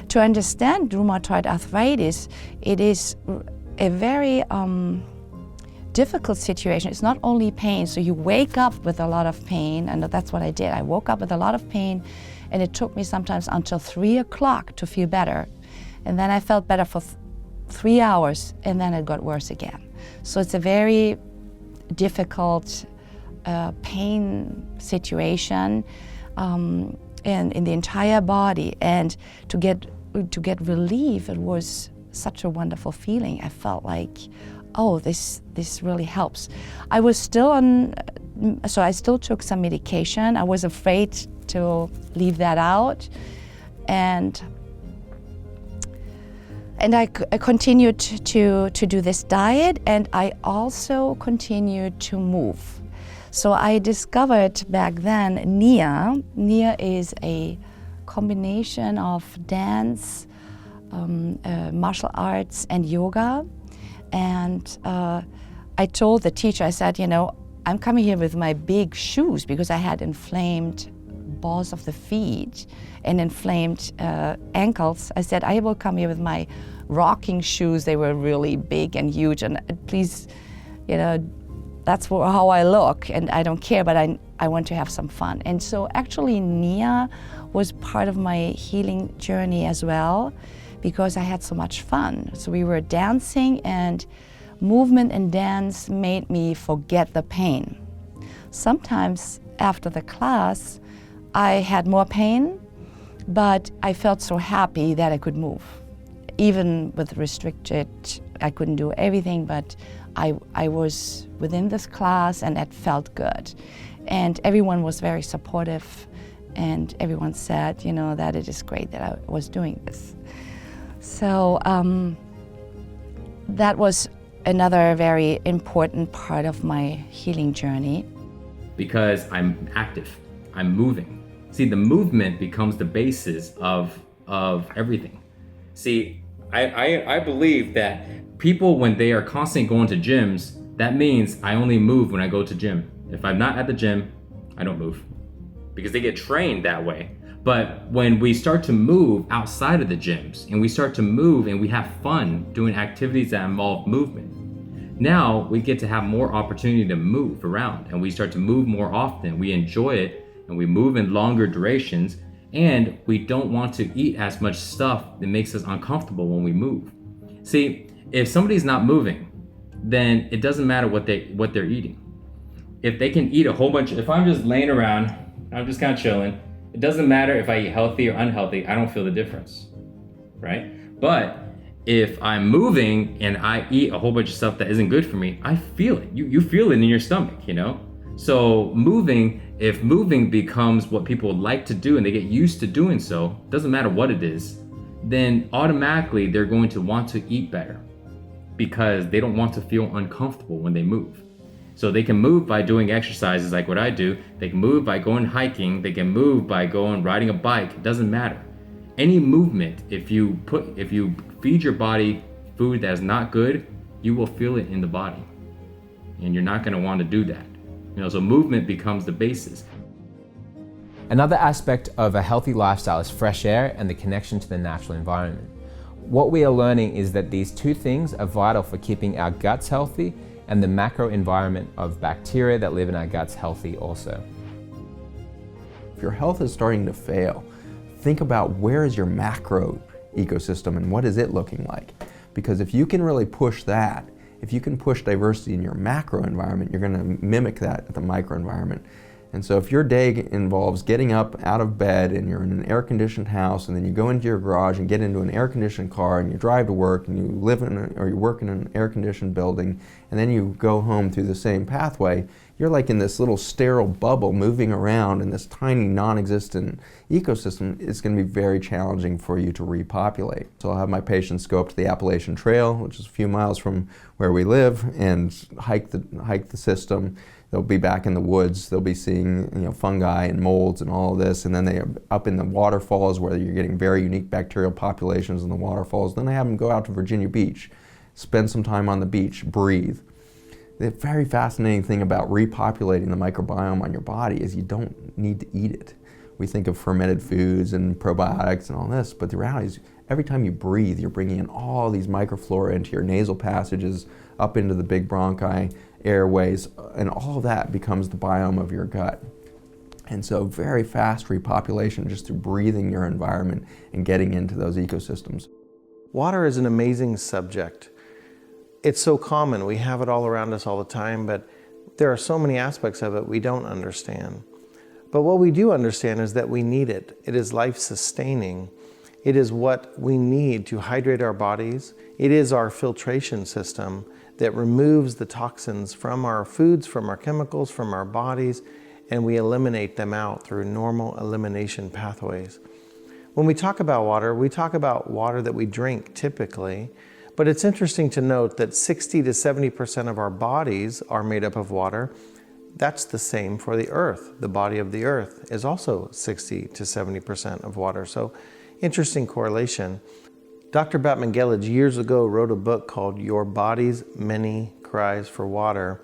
To understand rheumatoid arthritis, it is a very difficult situation. It's not only pain, so you wake up with a lot of pain, and that's what I did. I woke up with a lot of pain, and it took me sometimes until 3 o'clock to feel better. And then I felt better for 3 hours, and then it got worse again. So it's a very difficult pain situation in the entire body. And to get relief, it was such a wonderful feeling. I felt like, oh, this really helps. I was still so I still took some medication. I was afraid to leave that out, and I continued to do this diet, and I also continued to move. So I discovered back then NIA. NIA is a combination of dance, martial arts, and yoga. And I told the teacher, I said, I'm coming here with my big shoes because I had inflamed balls of the feet and inflamed ankles. I said, I will come here with my rocking shoes. They were really big and huge, and please, that's how I look, and I don't care, but I want to have some fun. And so actually NIA was part of my healing journey as well, because I had so much fun. So we were dancing, and movement and dance made me forget the pain. Sometimes after the class, I had more pain, but I felt so happy that I could move. Even with restricted, I couldn't do everything, but I was within this class, and it felt good. And everyone was very supportive, and everyone said, that it is great that I was doing this. So that was another very important part of my healing journey. Because I'm active, I'm moving. See, the movement becomes the basis of everything. See, I believe that people, when they are constantly going to gyms, that means I only move when I go to gym. If I'm not at the gym, I don't move, because they get trained that way. But when we start to move outside of the gyms, and we start to move and we have fun doing activities that involve movement, now we get to have more opportunity to move around, and we start to move more often. We enjoy it, and we move in longer durations, and we don't want to eat as much stuff that makes us uncomfortable when we move. See, if somebody's not moving, then it doesn't matter what they're eating. If they can eat a whole bunch, if I'm just laying around, I'm just kind of chilling, it doesn't matter if I eat healthy or unhealthy, I don't feel the difference, right? But if I'm moving and I eat a whole bunch of stuff that isn't good for me, I feel it. You feel it in your stomach, So if moving becomes what people like to do and they get used to doing so, doesn't matter what it is, then automatically they're going to want to eat better. because they don't want to feel uncomfortable when they move. So they can move by doing exercises like what I do. They can move by going hiking. They can move by going riding a bike. It doesn't matter. Any movement, if you feed your body food that is not good, you will feel it in the body. And you're not gonna want to do that. So movement becomes the basis. Another aspect of a healthy lifestyle is fresh air and the connection to the natural environment. What we are learning is that these two things are vital for keeping our guts healthy and the macro environment of bacteria that live in our guts healthy also. If your health is starting to fail, think about where is your macro ecosystem and what is it looking like? Because if you can really push that, if you can push diversity in your macro environment, you're going to mimic that at the micro environment. And so if your day involves getting up out of bed and you're in an air-conditioned house, and then you go into your garage and get into an air-conditioned car and you drive to work and you live in or you work in an air-conditioned building, and then you go home through the same pathway, you're like in this little sterile bubble moving around in this tiny non-existent ecosystem. It's going to be very challenging for you to repopulate. So I'll have my patients go up to the Appalachian Trail, which is a few miles from where we live, and hike the system. They'll be back in the woods. They'll be seeing fungi and molds and all of this. And then they are up in the waterfalls where you're getting very unique bacterial populations in the waterfalls. Then I have them go out to Virginia Beach, spend some time on the beach, breathe. The very fascinating thing about repopulating the microbiome on your body is you don't need to eat it. We think of fermented foods and probiotics and all this, but the reality is every time you breathe, you're bringing in all these microflora into your nasal passages, up into the big bronchi, airways, and all of that becomes the biome of your gut. And so very fast repopulation just through breathing your environment and getting into those ecosystems. Water is an amazing subject. It's so common, we have it all around us all the time, but there are so many aspects of it we don't understand. But what we do understand is that we need it. It is life-sustaining. It is what we need to hydrate our bodies. It is our filtration system that removes the toxins from our foods, from our chemicals, from our bodies, and we eliminate them out through normal elimination pathways. When we talk about water that we drink typically, but it's interesting to note that 60 to 70% of our bodies are made up of water. That's the same for the earth. The body of the earth is also 60 to 70% of water. So interesting correlation. Dr. Batman-Gellage years ago wrote a book called Your Body's Many Cries for Water.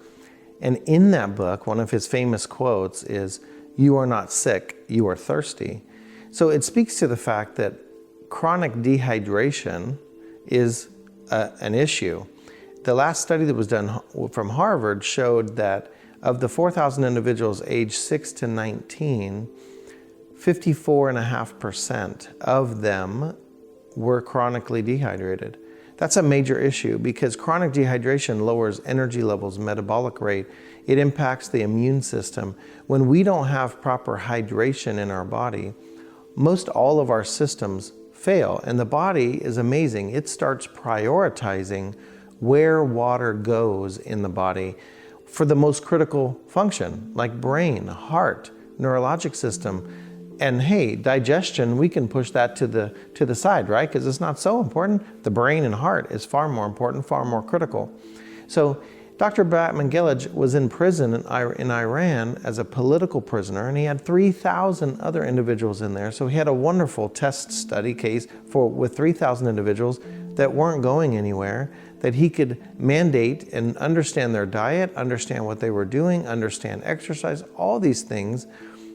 And in that book, one of his famous quotes is, "You are not sick, you are thirsty." So it speaks to the fact that chronic dehydration is an issue. The last study that was done from Harvard showed that of the 4,000 individuals aged 6 to 19, 54.5% of them were chronically dehydrated. That's a major issue because chronic dehydration lowers energy levels, metabolic rate. It impacts the immune system. When we don't have proper hydration in our body, most all of our systems fail. And the body is amazing. It starts prioritizing where water goes in the body for the most critical function, like brain, heart, neurologic system. And hey, digestion, we can push that to the side, right? Because it's not so important. The brain and heart is far more important, far more critical. So Dr. Batman-Gellage was in prison in Iran as a political prisoner, and he had 3,000 other individuals in there. So he had a wonderful test study case with 3,000 individuals that weren't going anywhere, that he could mandate and understand their diet, understand what they were doing, understand exercise, all these things.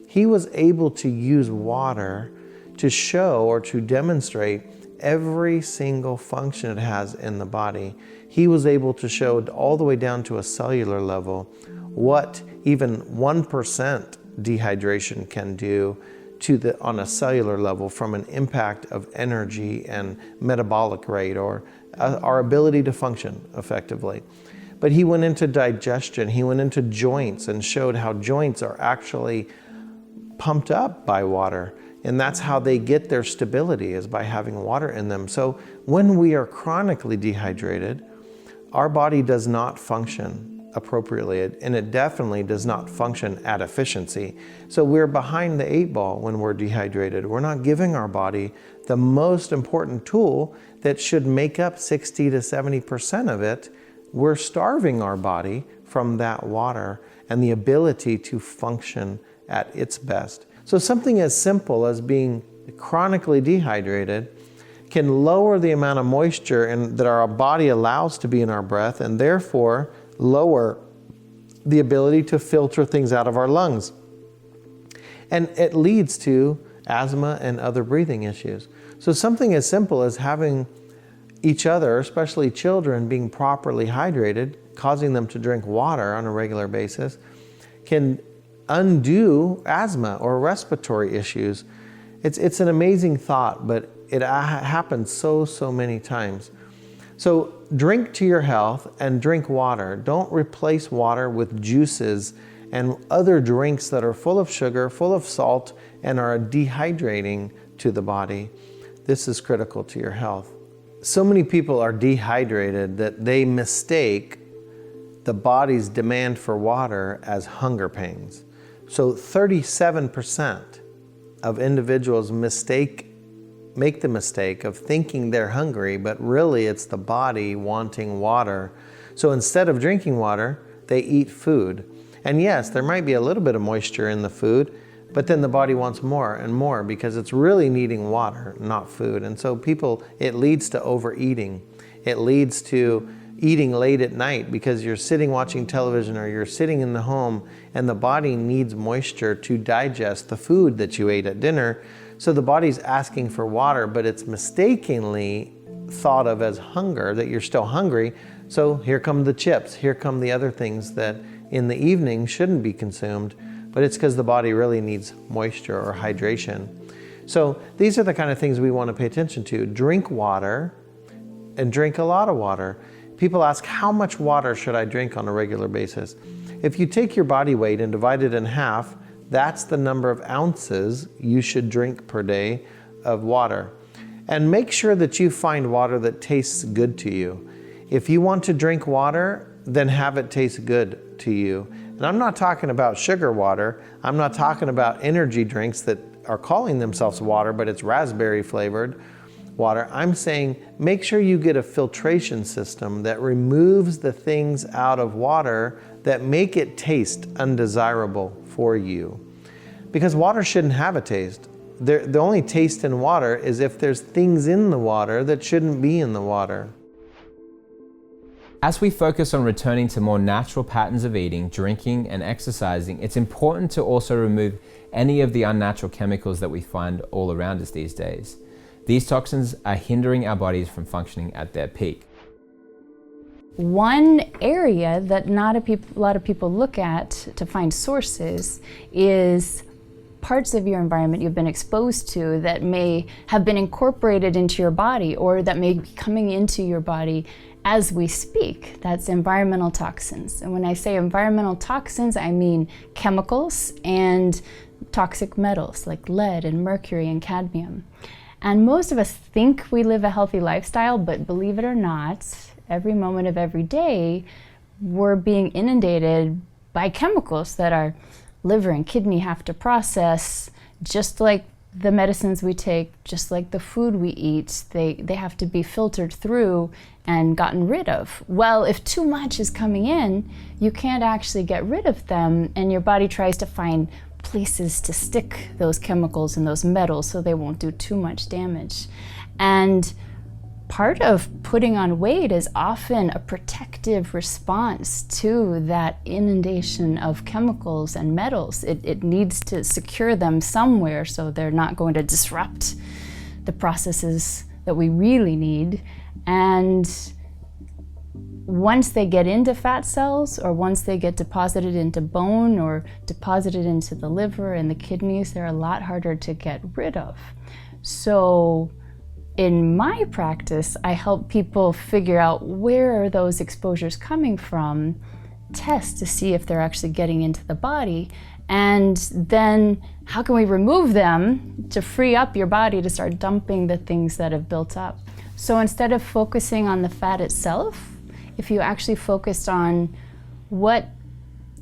He was able to use water to show or to demonstrate every single function it has in the body. He was able to show all the way down to a cellular level what even 1% dehydration can do on a cellular level from an impact of energy and metabolic rate or our ability to function effectively. But he went into digestion, he went into joints and showed how joints are actually pumped up by water. And that's how they get their stability, is by having water in them. So when we are chronically dehydrated, our body does not function appropriately, and it definitely does not function at efficiency. So we're behind the 8 ball when we're dehydrated. We're not giving our body the most important tool that should make up 60 to 70% of it, we're starving our body from that water and the ability to function at its best. So something as simple as being chronically dehydrated can lower the amount of moisture that our body allows to be in our breath, and therefore lower the ability to filter things out of our lungs. And it leads to asthma and other breathing issues. So something as simple as having each other, especially children, being properly hydrated, causing them to drink water on a regular basis, can undo asthma or respiratory issues. It's an amazing thought, but it happens so many times. So drink to your health and drink water. Don't replace water with juices and other drinks that are full of sugar, full of salt, and are dehydrating to the body. This is critical to your health. So many people are dehydrated that they mistake the body's demand for water as hunger pains. So 37% of individuals make the mistake of thinking they're hungry, but really it's the body wanting water. So instead of drinking water, they eat food. And yes, there might be a little bit of moisture in the food, but then the body wants more and more because it's really needing water, not food. And so it leads to overeating. It leads to eating late at night because you're sitting watching television or you're sitting in the home and the body needs moisture to digest the food that you ate at dinner. So the body's asking for water, but it's mistakenly thought of as hunger, that you're still hungry. So here come the chips, here come the other things that in the evening shouldn't be consumed, but it's because the body really needs moisture or hydration. So these are the kind of things we want to pay attention to. Drink water and drink a lot of water. People ask, how much water should I drink on a regular basis? If you take your body weight and divide it in half, that's the number of ounces you should drink per day of water. And make sure that you find water that tastes good to you. If you want to drink water, then have it taste good to you. And I'm not talking about sugar water. I'm not talking about energy drinks that are calling themselves water, but it's raspberry flavored water. I'm saying make sure you get a filtration system that removes the things out of water that make it taste undesirable for you. Because water shouldn't have a taste. The only taste in water is if there's things in the water that shouldn't be in the water. As we focus on returning to more natural patterns of eating, drinking, and exercising, it's important to also remove any of the unnatural chemicals that we find all around us these days. These toxins are hindering our bodies from functioning at their peak. One area that not a lot of people look at to find sources is parts of your environment you've been exposed to that may have been incorporated into your body or that may be coming into your body as we speak. That's environmental toxins. And when I say environmental toxins, I mean chemicals and toxic metals like lead and mercury and cadmium. And most of us think we live a healthy lifestyle, but believe it or not, every moment of every day, we're being inundated by chemicals that our liver and kidney have to process, just like the medicines we take, just like the food we eat. They have to be filtered through and gotten rid of. Well, if too much is coming in, you can't actually get rid of them, and your body tries to find places to stick those chemicals and those metals so they won't do too much damage. And part of putting on weight is often a protective response to that inundation of chemicals and metals. It needs to secure them somewhere so they're not going to disrupt the processes that we really need. And once they get into fat cells, or once they get deposited into bone or deposited into the liver and the kidneys, they're a lot harder to get rid of. So in my practice, I help people figure out where are those exposures coming from, test to see if they're actually getting into the body, and then how can we remove them to free up your body to start dumping the things that have built up. So instead of focusing on the fat itself, if you actually focused on what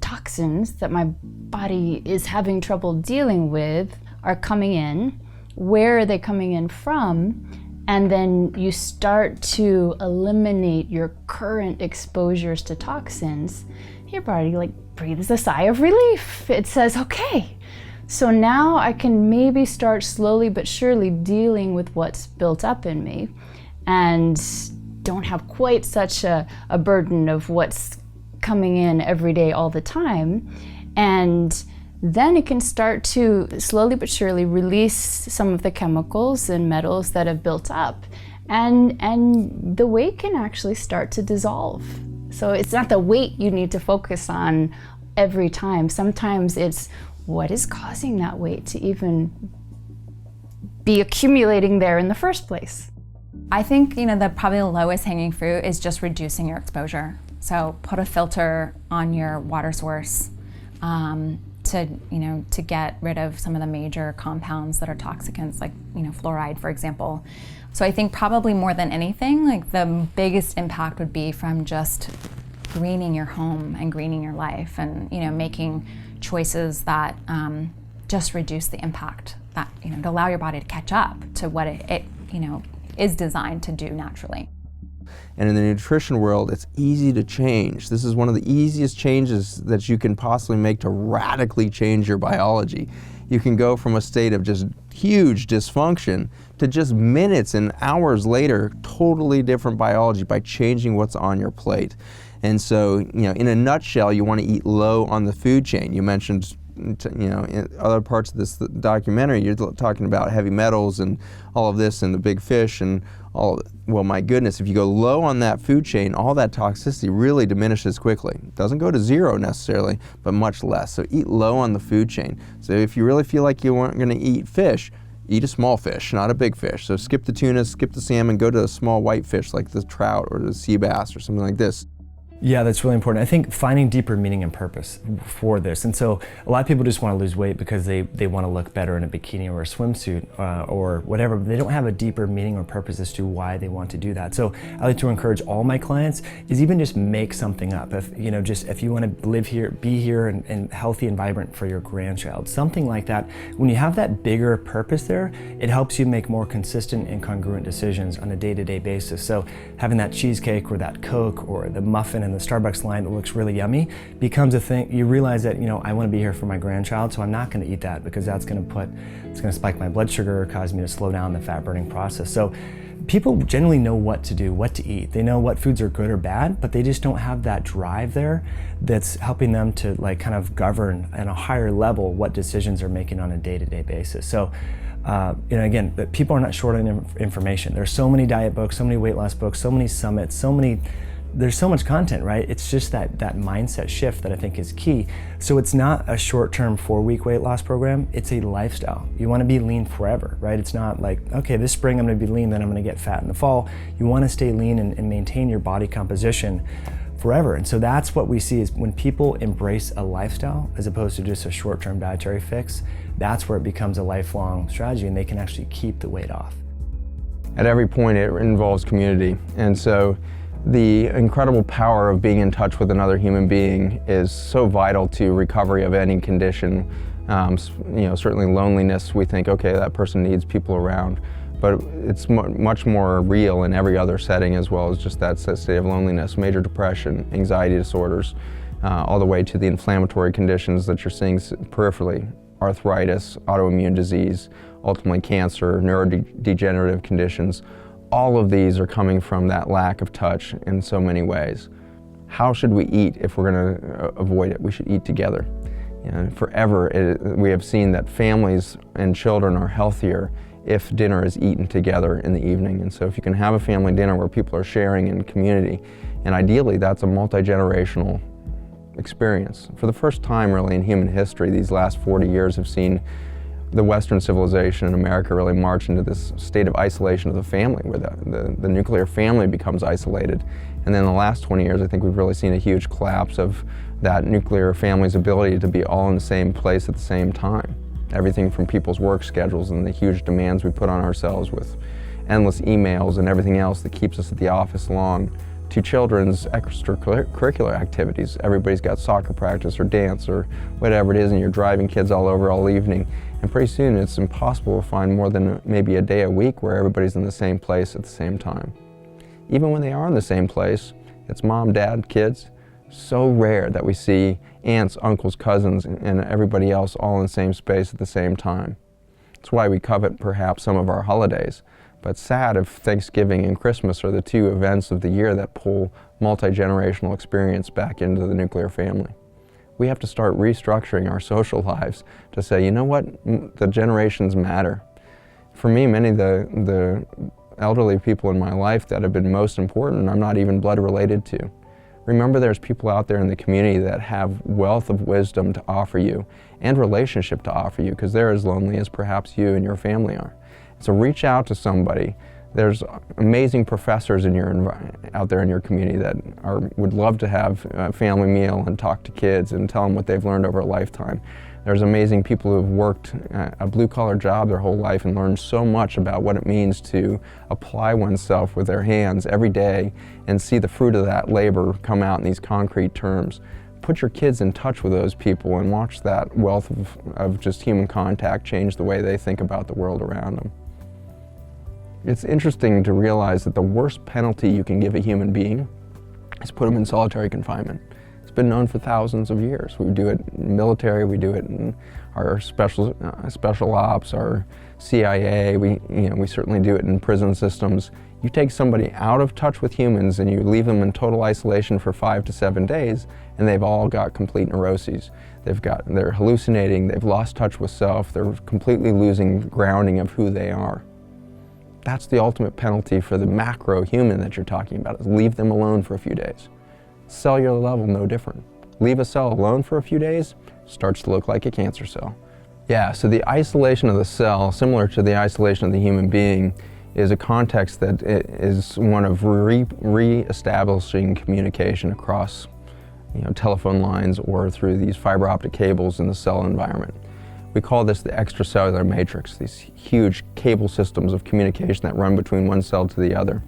toxins that my body is having trouble dealing with are coming in, where are they coming in from, and then you start to eliminate your current exposures to toxins, your body like breathes a sigh of relief. It says, okay, so now I can maybe start slowly but surely dealing with what's built up in me and don't have quite such a burden of what's coming in every day all the time. And then it can start to slowly but surely release some of the chemicals and metals that have built up, and the weight can actually start to dissolve. So it's not the weight you need to focus on every time. Sometimes it's what is causing that weight to even be accumulating there in the first place. I think, probably the lowest hanging fruit is just reducing your exposure. So put a filter on your water source to get rid of some of the major compounds that are toxicants, like fluoride, for example. So I think probably more than anything, like the biggest impact would be from just greening your home and greening your life, and making choices that just reduce the impact, that to allow your body to catch up to what it is designed to do naturally. And in the nutrition world, it's easy to change. This is one of the easiest changes that you can possibly make to radically change your biology. You can go from a state of just huge dysfunction to just minutes and hours later, totally different biology by changing what's on your plate. And so, in a nutshell, you want to eat low on the food chain. You mentioned, in other parts of this documentary, you're talking about heavy metals and all of this and the big fish and all of it. Well, my goodness, if you go low on that food chain, all that toxicity really diminishes quickly. It doesn't go to zero necessarily, but much less. So eat low on the food chain. So if you really feel like you weren't going to eat fish, eat a small fish, not a big fish. So skip the tuna, skip the salmon, go to a small white fish like the trout or the sea bass or something like this. Yeah, that's really important. I think finding deeper meaning and purpose for this. And so a lot of people just want to lose weight because they want to look better in a bikini or a swimsuit or whatever, but they don't have a deeper meaning or purpose as to why they want to do that. So I like to encourage all my clients is even just make something up. If you want to live here, be here and healthy and vibrant for your grandchild, something like that. When you have that bigger purpose there, it helps you make more consistent and congruent decisions on a day-to-day basis. So having that cheesecake or that Coke or the muffin in the Starbucks line that looks really yummy becomes a thing. You realize that, I want to be here for my grandchild, so I'm not going to eat that because it's going to spike my blood sugar or cause me to slow down the fat burning process. So people generally know what to do, what to eat. They know what foods are good or bad, but they just don't have that drive there that's helping them to kind of govern at a higher level what decisions they're making on a day-to-day basis. So again, people are not short on information. There's so many diet books, so many weight loss books, so many summits, there's so much content, right? It's just that mindset shift that I think is key. So it's not a short-term 4-week weight loss program, it's a lifestyle. You want to be lean forever, right? It's not like, okay, this spring I'm going to be lean, then I'm going to get fat in the fall. You want to stay lean and maintain your body composition forever. And so that's what we see is when people embrace a lifestyle as opposed to just a short-term dietary fix, that's where it becomes a lifelong strategy and they can actually keep the weight off. At every point it involves community. And so the incredible power of being in touch with another human being is so vital to recovery of any condition. Certainly loneliness, we think, okay, that person needs people around, but it's much more real in every other setting as well as just that state of loneliness, major depression, anxiety disorders, all the way to the inflammatory conditions that you're seeing peripherally, arthritis, autoimmune disease, ultimately cancer, neurodegenerative conditions. All of these are coming from that lack of touch in so many ways. How should we eat if we're going to avoid it? We should eat together. Forever, we have seen that families and children are healthier if dinner is eaten together in the evening. And so if you can have a family dinner where people are sharing in community, and ideally that's a multi-generational experience. For the first time really in human history, these last 40 years have seen the Western civilization in America really march into this state of isolation of the family, where the nuclear family becomes isolated. And then in the last 20 years, I think we've really seen a huge collapse of that nuclear family's ability to be all in the same place at the same time. Everything from people's work schedules and the huge demands we put on ourselves with endless emails and everything else that keeps us at the office long, to children's extracurricular activities. Everybody's got soccer practice or dance or whatever it is, and you're driving kids all over all evening. And pretty soon it's impossible to find more than maybe a day a week where everybody's in the same place at the same time. Even when they are in the same place, it's mom, dad, kids. So rare that we see aunts, uncles, cousins, and everybody else all in the same space at the same time. That's why we covet perhaps some of our holidays. But sad if Thanksgiving and Christmas are the two events of the year that pull multi-generational experience back into the nuclear family. We have to start restructuring our social lives to say, you know what, the generations matter. For me, many of the elderly people in my life that have been most important, I'm not even blood related to. Remember, there's people out there in the community that have wealth of wisdom to offer you and relationship to offer you, because they're as lonely as perhaps you and your family are. So reach out to somebody. There's amazing professors out there in your community that would love to have a family meal and talk to kids and tell them what they've learned over a lifetime. There's amazing people who have worked a blue-collar job their whole life and learned so much about what it means to apply oneself with their hands every day and see the fruit of that labor come out in these concrete terms. Put your kids in touch with those people and watch that wealth of just human contact change the way they think about the world around them. It's interesting to realize that the worst penalty you can give a human being is put them in solitary confinement. It's been known for thousands of years. We do it in the military, we do it in our special ops, our CIA, we certainly do it in prison systems. You take somebody out of touch with humans and you leave them in total isolation for 5 to 7 days, and they've all got complete neuroses. They're hallucinating, they've lost touch with self, they're completely losing grounding of who they are. That's the ultimate penalty for the macro human that you're talking about, is leave them alone for a few days. Cellular level, no different. Leave a cell alone for a few days, starts to look like a cancer cell. Yeah, so the isolation of the cell, similar to the isolation of the human being, is a context that is one of re-establishing communication across telephone lines or through these fiber optic cables in the cell environment. We call this the extracellular matrix, these huge cable systems of communication that run between one cell to the other.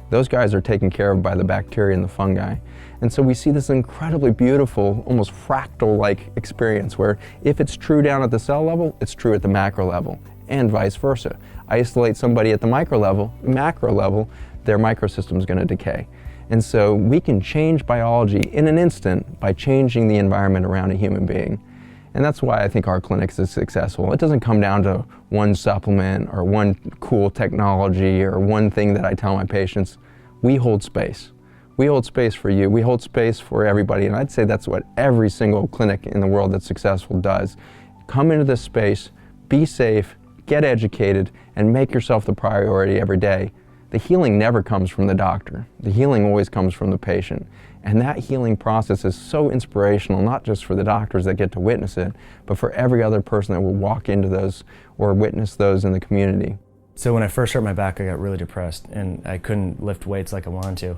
Those guys are taken care of by the bacteria and the fungi. And so we see this incredibly beautiful, almost fractal-like experience where if it's true down at the cell level, it's true at the macro level, and vice versa. Isolate somebody at the macro level, their microsystem is going to decay. And so we can change biology in an instant by changing the environment around a human being. And that's why I think our clinics is successful. It doesn't come down to one supplement or one cool technology or one thing that I tell my patients. We hold space. We hold space for you. We hold space for everybody. And I'd say that's what every single clinic in the world that's successful does. Come into this space, be safe, get educated, and make yourself the priority every day. The healing never comes from the doctor. The healing always comes from the patient. And that healing process is so inspirational, not just for the doctors that get to witness it, but for every other person that will walk into those or witness those in the community. So when I first hurt my back, I got really depressed and I couldn't lift weights like I wanted to.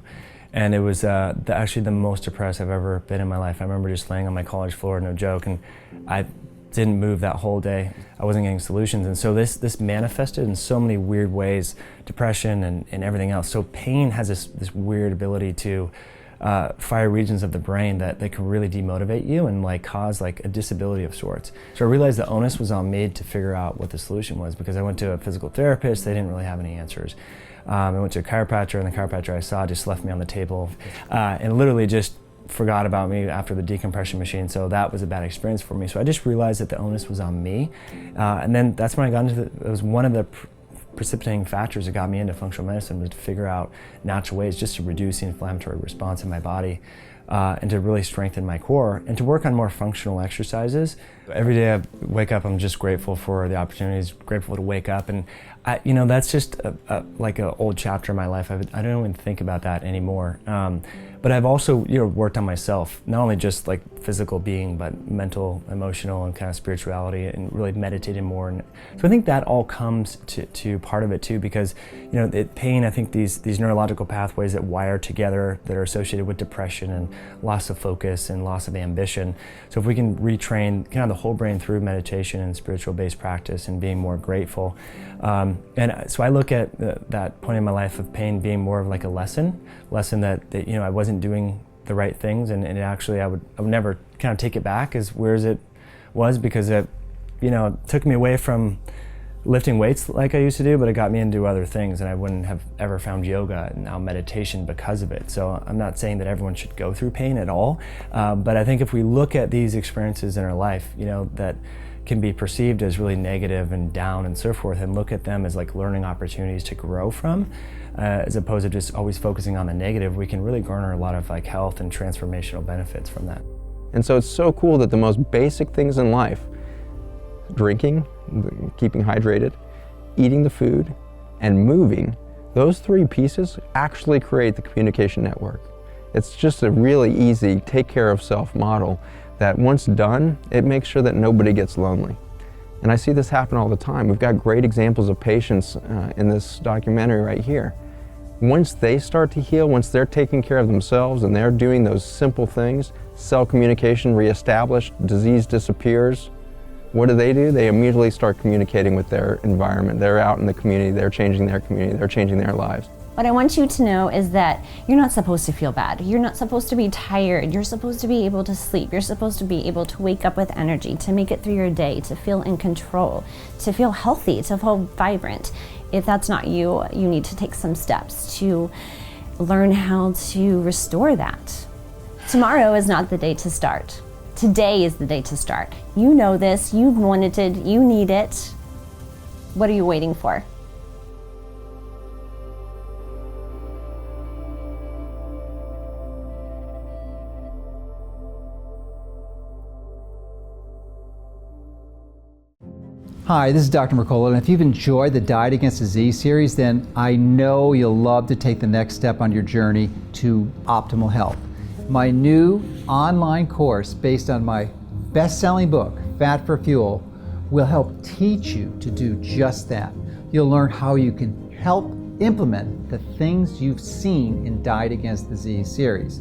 And it was actually the most depressed I've ever been in my life. I remember just laying on my college floor, no joke, and I didn't move that whole day. I wasn't getting solutions. And so this manifested in so many weird ways, depression and everything else. So pain has this weird ability to fire regions of the brain that can really demotivate you and cause a disability of sorts. So I realized the onus was on me to figure out what the solution was, because I went to a physical therapist, they didn't really have any answers. I went to a chiropractor, and the chiropractor I saw just left me on the table and literally just forgot about me after the decompression machine. So that was a bad experience for me. So I just realized that the onus was on me. And then that's when I got into it was one of the precipitating factors that got me into functional medicine, was to figure out natural ways just to reduce the inflammatory response in my body and to really strengthen my core and to work on more functional exercises. Every day I wake up, I'm just grateful for the opportunities, grateful to wake up. And that's just like an old chapter in my life. I don't even think about that anymore. But I've also worked on myself, not only just physical being, but mental, emotional, and kind of spirituality, and really meditating more. And so I think that all comes to part of it too, because pain, I think these neurological pathways that wire together that are associated with depression and loss of focus and loss of ambition. So if we can retrain kind of the whole brain through meditation and spiritual-based practice and being more grateful. And so I look at that point in my life of pain being more of like a lesson that you know, I wasn't doing the right things, and it actually I would never kind of take it back as where it was, because it, you know, took me away from lifting weights like I used to do, but it got me into other things, and I wouldn't have ever found yoga and now meditation because of it. So I'm not saying that everyone should go through pain at all, but I think if we look at these experiences in our life, you know, that can be perceived as really negative and down and so forth, and look at them as like learning opportunities to grow from, as opposed to just always focusing on the negative, we can really garner a lot of like health and transformational benefits from that. And so it's so cool that the most basic things in life, drinking, keeping hydrated, eating the food, and moving, those three pieces actually create the communication network. It's just a really easy take care of self model that once done, it makes sure that nobody gets lonely. And I see this happen all the time. We've got great examples of patients in this documentary right here. Once they start to heal, once they're taking care of themselves and they're doing those simple things, cell communication reestablished, disease disappears, what do? They immediately start communicating with their environment. They're out in the community, they're changing their community, they're changing their lives. What I want you to know is that you're not supposed to feel bad. You're not supposed to be tired. You're supposed to be able to sleep. You're supposed to be able to wake up with energy, to make it through your day, to feel in control, to feel healthy, to feel vibrant. If that's not you, you need to take some steps to learn how to restore that. Tomorrow is not the day to start. Today is the day to start. You know this, you've wanted it, you need it. What are you waiting for? Hi, this is Dr. Mercola, and if you've enjoyed the Diet Against Disease series, then I know you'll love to take the next step on your journey to optimal health. My new online course based on my best-selling book, Fat for Fuel, will help teach you to do just that. You'll learn how you can help implement the things you've seen in Diet Against Disease series,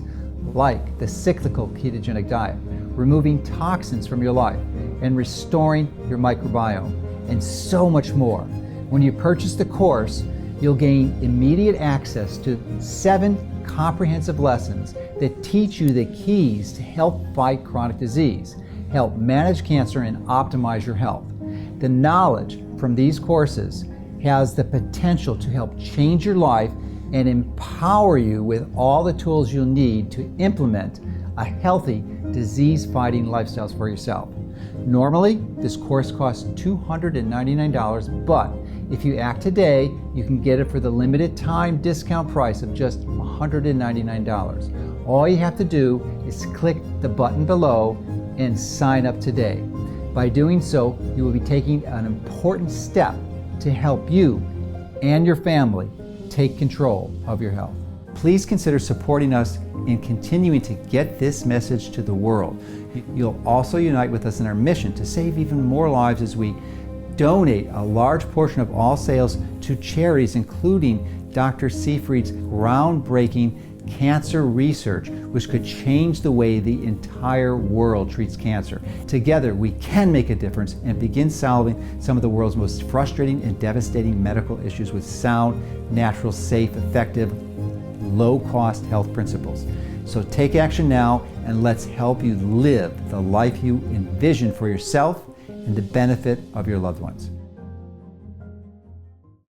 like the cyclical ketogenic diet, removing toxins from your life, and restoring your microbiome, and so much more. When you purchase the course, you'll gain immediate access to 7 comprehensive lessons that teach you the keys to help fight chronic disease, help manage cancer, and optimize your health. The knowledge from these courses has the potential to help change your life and empower you with all the tools you'll need to implement a healthy, disease-fighting lifestyle for yourself. Normally, this course costs $299, but if you act today, you can get it for the limited time discount price of just $199. All you have to do is click the button below and sign up today. By doing so, you will be taking an important step to help you and your family take control of your health. Please consider supporting us in continuing to get this message to the world. You'll also unite with us in our mission to save even more lives as we donate a large portion of all sales to charities, including Dr. Seyfried's groundbreaking cancer research, which could change the way the entire world treats cancer. Together, we can make a difference and begin solving some of the world's most frustrating and devastating medical issues with sound, natural, safe, effective, low-cost health principles. So take action now, and let's help you live the life you envision for yourself and the benefit of your loved ones.